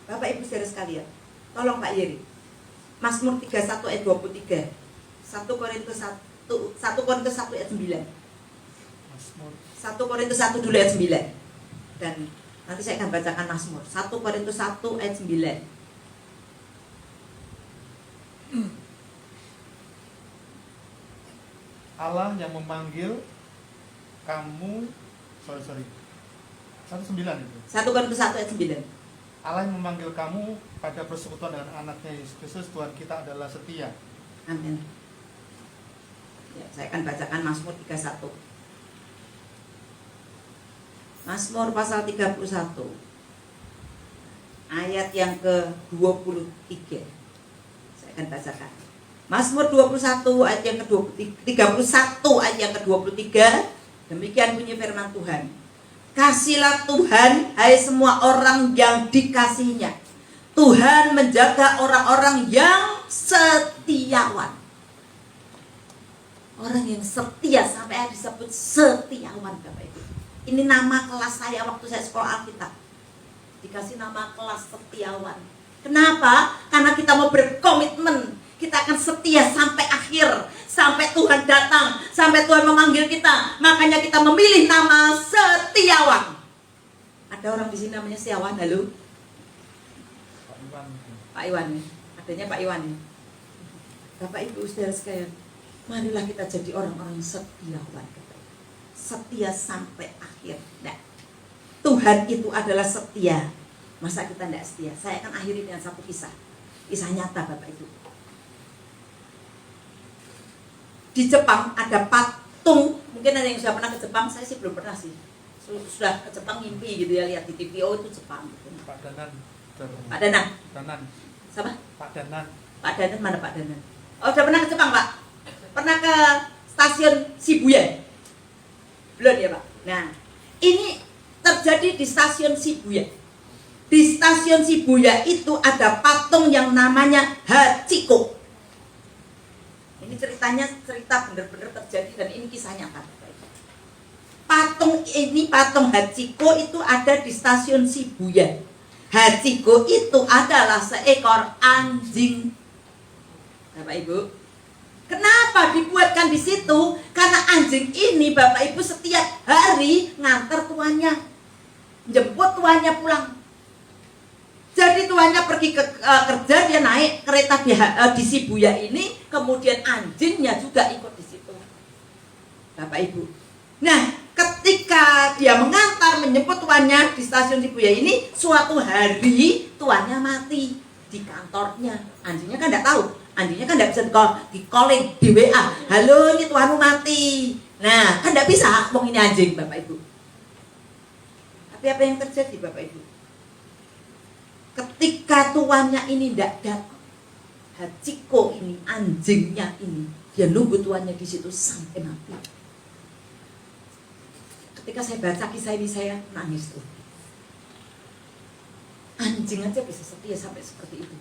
B: Bapak Ibu saudara sekalian, tolong Pak Yeri, Mazmur 31 ayat 23, 1 Korintus 1 ayat 9. 1 Korintus 1 dulu ayat 9. Dan nanti saya akan bacakan Mazmur 1 Korintus 1 ayat 9.
C: Allah yang memanggil kamu, sorry 19 itu.
B: 1 Korintus 1 ayat 9.
C: Allah yang memanggil kamu pada persekutuan dengan anaknya Yesus Kristus Tuhan kita adalah setia.
B: Amin. Ya, saya akan bacakan Mazmur 31. Mazmur pasal 31 ayat yang ke-23. Saya akan bacakan. Mazmur 21 ayat yang ke-31 ayat yang ke-23. Demikian bunyi firman Tuhan. Kasihlah Tuhan, hai semua orang yang dikasihinya. Tuhan menjaga orang-orang yang setiawan. Orang yang setia, sampai disebut setiawan Bapak Ibu. Ini nama kelas saya waktu saya sekolah Alkitab. Dikasih nama kelas setiawan. Kenapa? Karena kita mau berkomitmen. Kita akan setia sampai akhir. Sampai Tuhan datang. Sampai Tuhan memanggil kita. Makanya kita memilih nama setiawan. Ada orang di sini namanya Setiawan, halo? Pak Iwan. Adanya Pak Iwan. Bapak Ibu saudara sekalian, marilah kita jadi orang-orang setiawan. Setia sampai akhir. Nah, Tuhan itu adalah setia. Masa kita tidak setia? Saya akan akhiri dengan satu kisah. Kisah nyata Bapak Ibu. Di Jepang ada patung. Mungkin ada yang sudah pernah ke Jepang. Saya sih belum pernah sih. Sudah ke Jepang ngimpi gitu ya, lihat di TV. Oh itu Jepang gitu.
C: Pak Danan.
B: Pak Danan.
C: Danan.
B: Siapa?
C: Pak Danan.
B: Pak Danan, mana Pak Danan? Oh sudah pernah ke Jepang Pak? Pernah ke stasiun Shibuya? Belum ya Pak? Nah, ini terjadi di stasiun Shibuya. Di stasiun Shibuya itu ada patung yang namanya Hachiko. Ini ceritanya cerita benar-benar terjadi dan ini kisah nyata. Patung Hachiko itu ada di stasiun Shibuya. Hachiko itu adalah seekor anjing. Bapak Ibu. Kenapa dibuatkan di situ? Karena anjing ini Bapak Ibu setiap hari ngantar tuannya, jemput tuannya pulang. Jadi tuannya pergi ke kerja, dia naik kereta di Shibuya ini, kemudian anjingnya juga ikut di situ, Bapak Ibu. Nah, ketika dia mengantar menjemput tuannya di stasiun Shibuya ini, suatu hari tuannya mati di kantornya. Anjingnya kan tidak tahu. Anjingnya kan tidak bisa di calling, di WA. Halo, ini tuanmu mati. Nah, kan tidak bisa ngomong ini anjing, Bapak Ibu. Tapi apa yang terjadi, Bapak Ibu? Ketika tuannya ini tidak datang, Hachiko ini, anjingnya ini, dia nunggu tuannya di situ sampai mati. Ketika saya baca kisah ini, saya nangis tuh. Anjing aja bisa setia sampai seperti itu.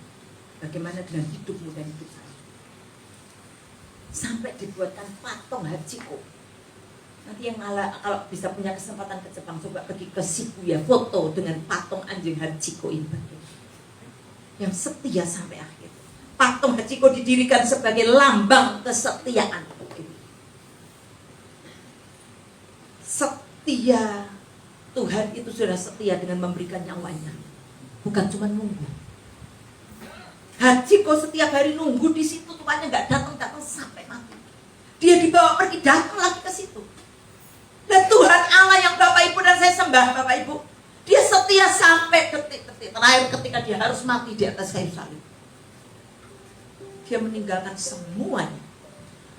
B: Bagaimana dengan hidupmu dan hidup saya? Sampai dibuatkan patung Hachiko. Nanti yang kalau bisa punya kesempatan ke Jepang, coba pergi ke Shibuya, foto dengan patung anjing Hachiko ini. Yang setia sampai akhir. Patung Hachiko didirikan sebagai lambang kesetiaan. Setia. Tuhan itu sudah setia dengan memberikan nyawanya. Bukan cuma nunggu. Hachiko setiap hari nunggu di situ, tuannya nggak datang sampai mati. Dia dibawa pergi, datang lagi ke situ. Dan Tuhan Allah yang Bapak Ibu dan saya sembah, Bapak Ibu, dia setia sampai detik-detik terakhir ketika dia harus mati di atas kayu salib. Dia meninggalkan semuanya.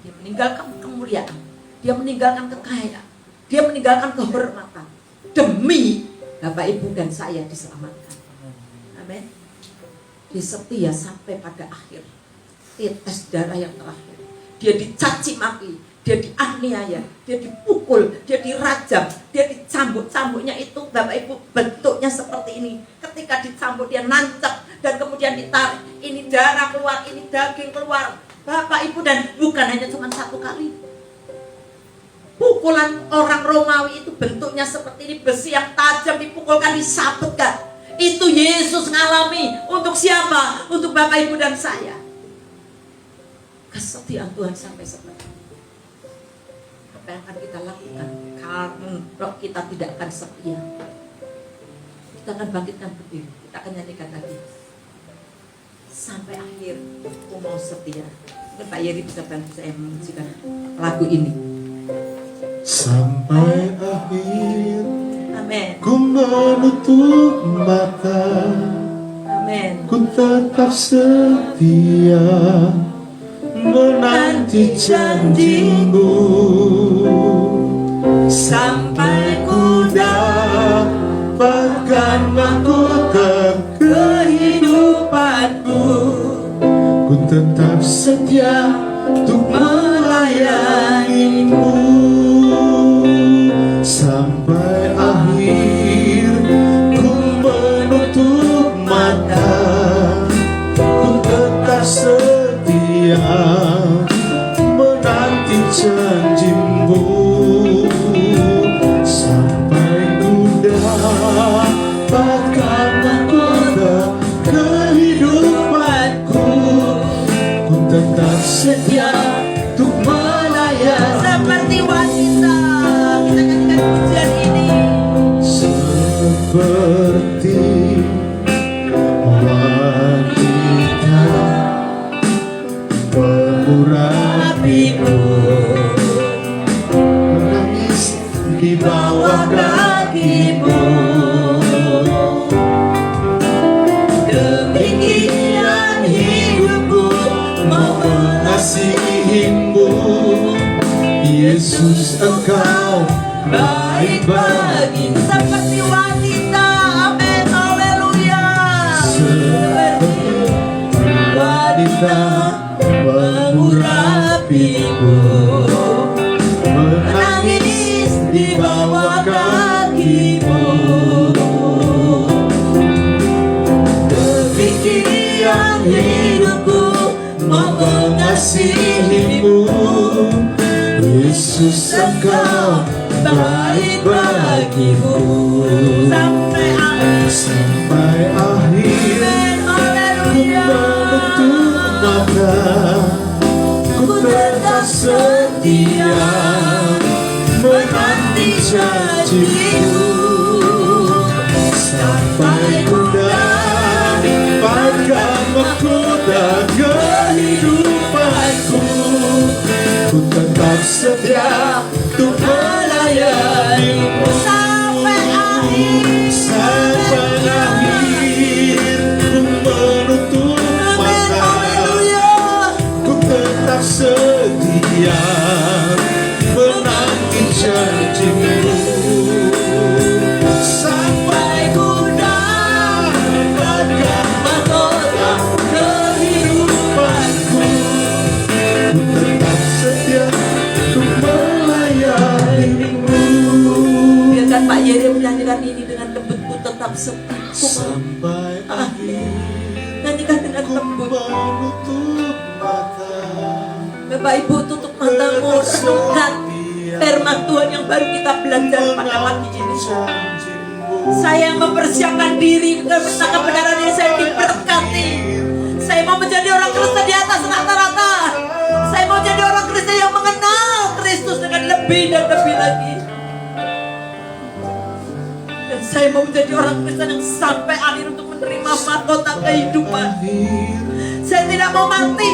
B: Dia meninggalkan kemuliaan. Dia meninggalkan kekayaan. Dia meninggalkan kehormatan demi Bapak Ibu dan saya diselamatkan. Amin. Dia setia sampai pada akhir tetes darah yang terakhir. Dia dicaci maki, dia dianiaya, dia dipukul, dia dirajam, dia dicambuk-cambuknya itu Bapak Ibu bentuknya seperti ini. Ketika dicambuk dia nancap dan kemudian ditarik. Ini darah keluar, ini daging keluar, Bapak Ibu, dan bukan hanya cuma satu kali. Pukulan orang Romawi itu bentuknya seperti ini, besi yang tajam dipukulkan, disabetkan. Itu Yesus ngalami. Untuk siapa? Untuk Bapak Ibu dan saya. Kesetiaan Tuhan sampai seperti ini. Apa yang akan kita lakukan kalau kita tidak akan setia? Kita akan bangkitkan berdiri, kita akan nyanyikan lagi sampai akhir. Aku mau setia. Mungkin Pak Yeri bisa bantu saya menunjukkan lagu ini.
A: Sampai akhir.
B: Amin.
A: Ku menutup mata.
B: Amin.
A: Ku tetap setia menanti janjimu sampai ku dapatkan mahkota kehidupanku. Ku tetap setia untuk melayanimu sampai akhir. Ku menutup mata, ku tetap setia menanti janjimu sampai ku dapatkan mahkota kehidupanku. Ku tetap setia untuk melayani
B: Seperti wanita, kita nyanyikan pujian ini.
A: seperti wanita mengurapimu, menangis di bawah kakimu. Demikian hidupku mau mengasihimu, Yesus, Engkau baik bagiku.
B: Seperti wanita, amin, haleluya.
A: Seperti wanita mengurapimu, menangis di bawah kakimu. Demikian hidupku mau mengasihimu, Yesus, Engkau baik bagiku.
B: Sampai akhir,
A: Sampai akhir
B: amin,
A: ku
B: haleluya.
A: menutup mata, setia untuk melayanimu
B: sampai akhir.
A: sampai akhir. Ku menutup mata,
B: Haleluya.
A: ku tetap setia menanti janjimu sampai ku dapatkan mahkota kehidupanku. Ku tetap setia untuk melayanimu
B: Biarkan Pak Yeri menyanyikan ini dengan lembut. Ku tetap setia.
A: sampai akhir.
B: Nyanyikan dengan
A: Ku
B: lembut.
A: menutup mata,
B: Bapak Ibu tutup matamu, renungkan firman Tuhan yang baru kita belajar pada pagi ini. Saya mempersiapkan diri karena kebenaran ini, saya diberkati. Saya mau menjadi orang Kristen di atas rata-rata. Saya mau jadi orang Kristen yang mengenal Kristus dengan lebih dan lebih lagi. Dan saya mau menjadi orang Kristen yang sampai akhir untuk menerima mahkota kehidupan. Saya tidak mau mati.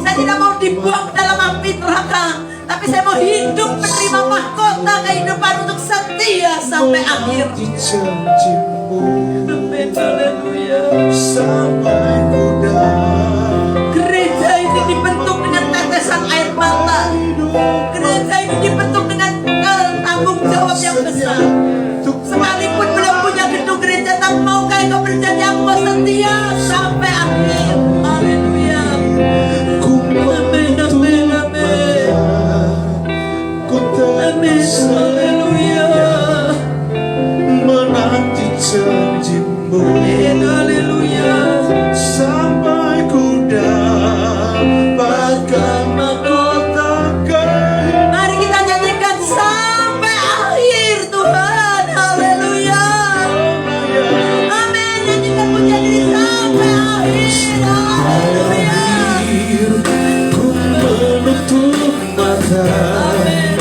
B: Saya tidak mau dibuang dalam api neraka. Tapi saya mau hidup menerima mahkota kehidupan untuk setia sampai akhir.
A: Di janjimu
B: Amin, haleluya.
A: sampai ku dapat.
B: Gereja ini dibentuk dengan tetesan air mata. Gereja ini dibentuk dengan tanggung jawab yang besar. Sekalipun belum punya gedung gereja, tapi maukah engkau berjanji aku mau setia sampai akhir. Haleluya. Amin, amin, amin.
A: Ku
B: Amin, haleluya.
A: menanti janjimu
B: Amin, haleluya.
A: sampai ku dapatkan mahkota kehidupan.
B: Mari kita nyanyikan sampai akhir Tuhan. Haleluya. Amin. Nyanyikan pujian ini sampai akhir. Haleluya.
A: Ku menutup mata,
B: Amin.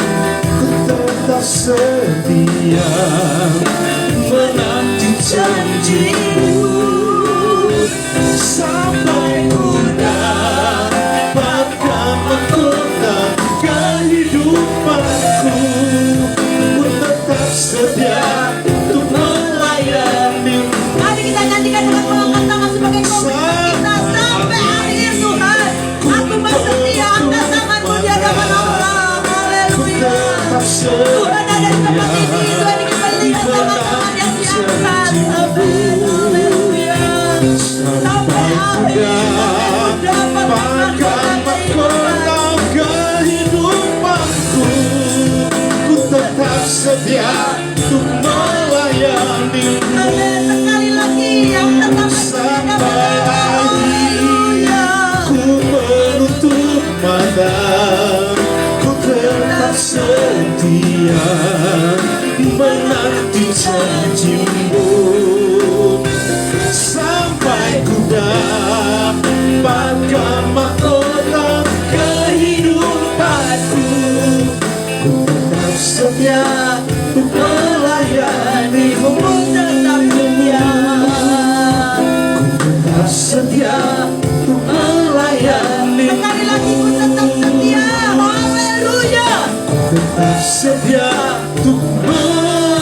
A: ku tetap setia menanti janjimu sampai ku dapatkan mahkota kehidupanku. Ku tetap setia untuk melayanimu.
B: Mari kita nyanyikan dengan mengangkat tangan sebagai komitmen kita sampai akhir Tuhan. Aku bersetia angkat tanganmu di hadapan Allah. Haleluya. Tuhan ada di tempat ini. Tuhan ingin melihat tangan-tangan yang diangkat. Amin. Haleluya. Sampai akhir.
A: Dapatkan mahkota kehidupanku. Ku tetap setia untuk melayanimu
B: Amin. Sekali lagi yang tetap
A: sampai akhir.
B: Haleluya.
A: Ku menutup mata, ku tetap setia menanti janjimu sampai ku dapatkan mahkota kehidupanku. Ku tetap setia untuk melayanimu.
B: Ku tetap setia.
A: Ku tetap setia untuk melayanimu.
B: Sekali lagi ku tetap setia. Haleluya.
A: Tetap setia untuk melayanimu.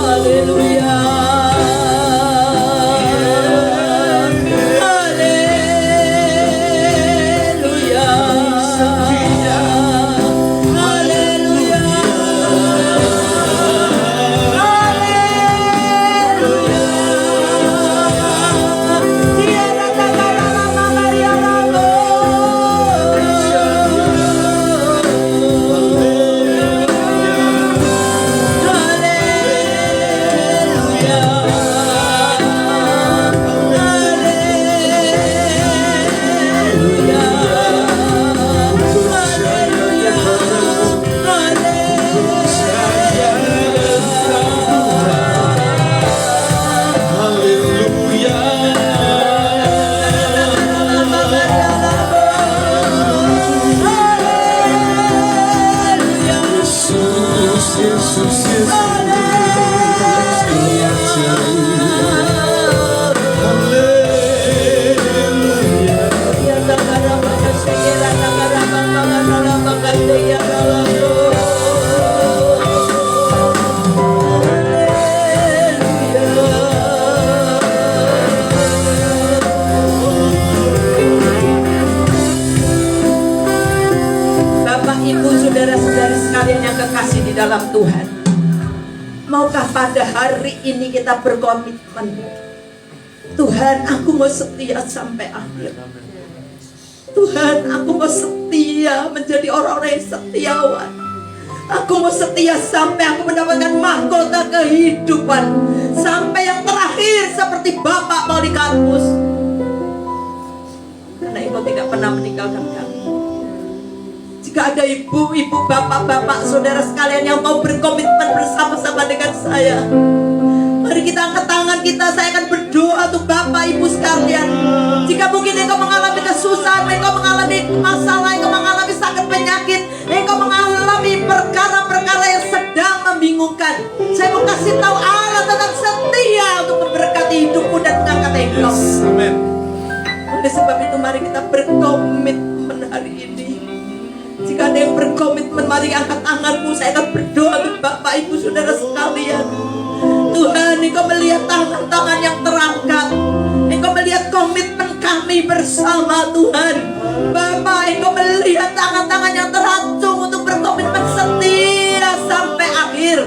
B: Haleluya. Haleluya. Haleluya. Haleluya. Tiada tagara lama Maria Rabo. dalam Tuhan. Maukah pada hari ini kita berkomitmen, Tuhan, aku mau setia sampai akhir. Tuhan, aku mau setia menjadi orang-orang yang setiawan. Aku mau setia sampai aku mendapatkan mahkota kehidupan, sampai yang terakhir seperti Bapak Polikarpus. Karena Engkau tidak pernah meninggalkan kami. Jika ada ibu-ibu, bapak-bapak, saudara sekalian yang mau berkomitmen bersama-sama dengan saya, mari kita angkat tangan kita. Saya akan berdoa untuk Bapak Ibu sekalian. Jika mungkin engkau mengalami kesusahan, engkau mengalami masalah, engkau mengalami sakit penyakit, engkau mengalami perkara-perkara yang sedang membingungkan, saya mau kasih tahu Allah tetap setia untuk memberkati hidupmu dan mengangkat engkau.
A: Amin.
B: Oleh sebab itu mari kita berkomitmen hari ini. Jika ada yang berkomitmen, mari angkat tanganmu. Saya akan berdoa untuk Bapak Ibu saudara sekalian. Tuhan, Engkau melihat tangan-tangan yang terangkat. Engkau melihat komitmen kami bersama Tuhan. Bapak, Engkau melihat tangan-tangan yang teracung untuk berkomitmen setia sampai akhir.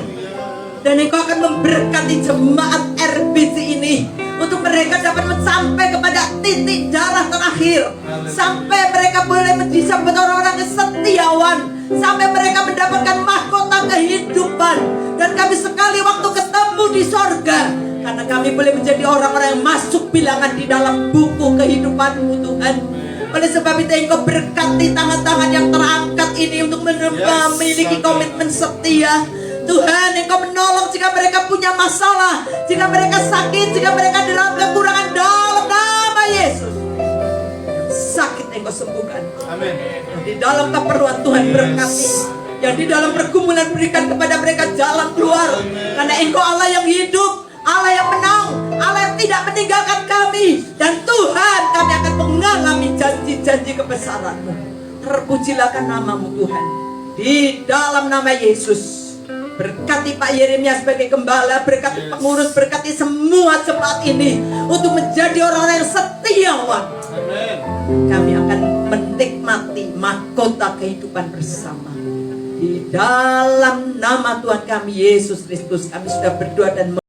B: Dan Engkau akan memberkati jemaat RBC ini, untuk mereka dapat sampai kepada titik darah terakhir, sampai mereka boleh disebut orang-orang setiawan, sampai mereka mendapatkan mahkota kehidupan. Dan kami sekali waktu ketemu di sorga, karena kami boleh menjadi orang-orang yang masuk bilangan di dalam buku kehidupanmu Tuhan. Oleh sebab itu Engkau berkati tangan-tangan yang terangkat ini untuk memiliki komitmen setia. Tuhan, Engkau menolong jika mereka punya masalah, jika mereka sakit, jika mereka dalam kekurangan, dalam nama Yesus. Sakit Engkau sembuhkan.
A: Amin.
B: Di dalam keperluan Tuhan berkati. Yang di dalam pergumulan berikan kepada mereka jalan keluar. Karena Engkau Allah yang hidup, Allah yang menang, Allah yang tidak meninggalkan kami. Dan Tuhan, kami akan mengalami janji-janji kebesaran-Mu. Terpujilah namamu Tuhan. Di dalam nama Yesus. Berkati Pak Yeremia sebagai gembala, berkati pengurus, berkati semua jemaat ini untuk menjadi orang-orang yang setiawan. Kami akan menikmati mahkota kehidupan bersama. Di dalam nama Tuhan kami Yesus Kristus, kami sudah berdoa dan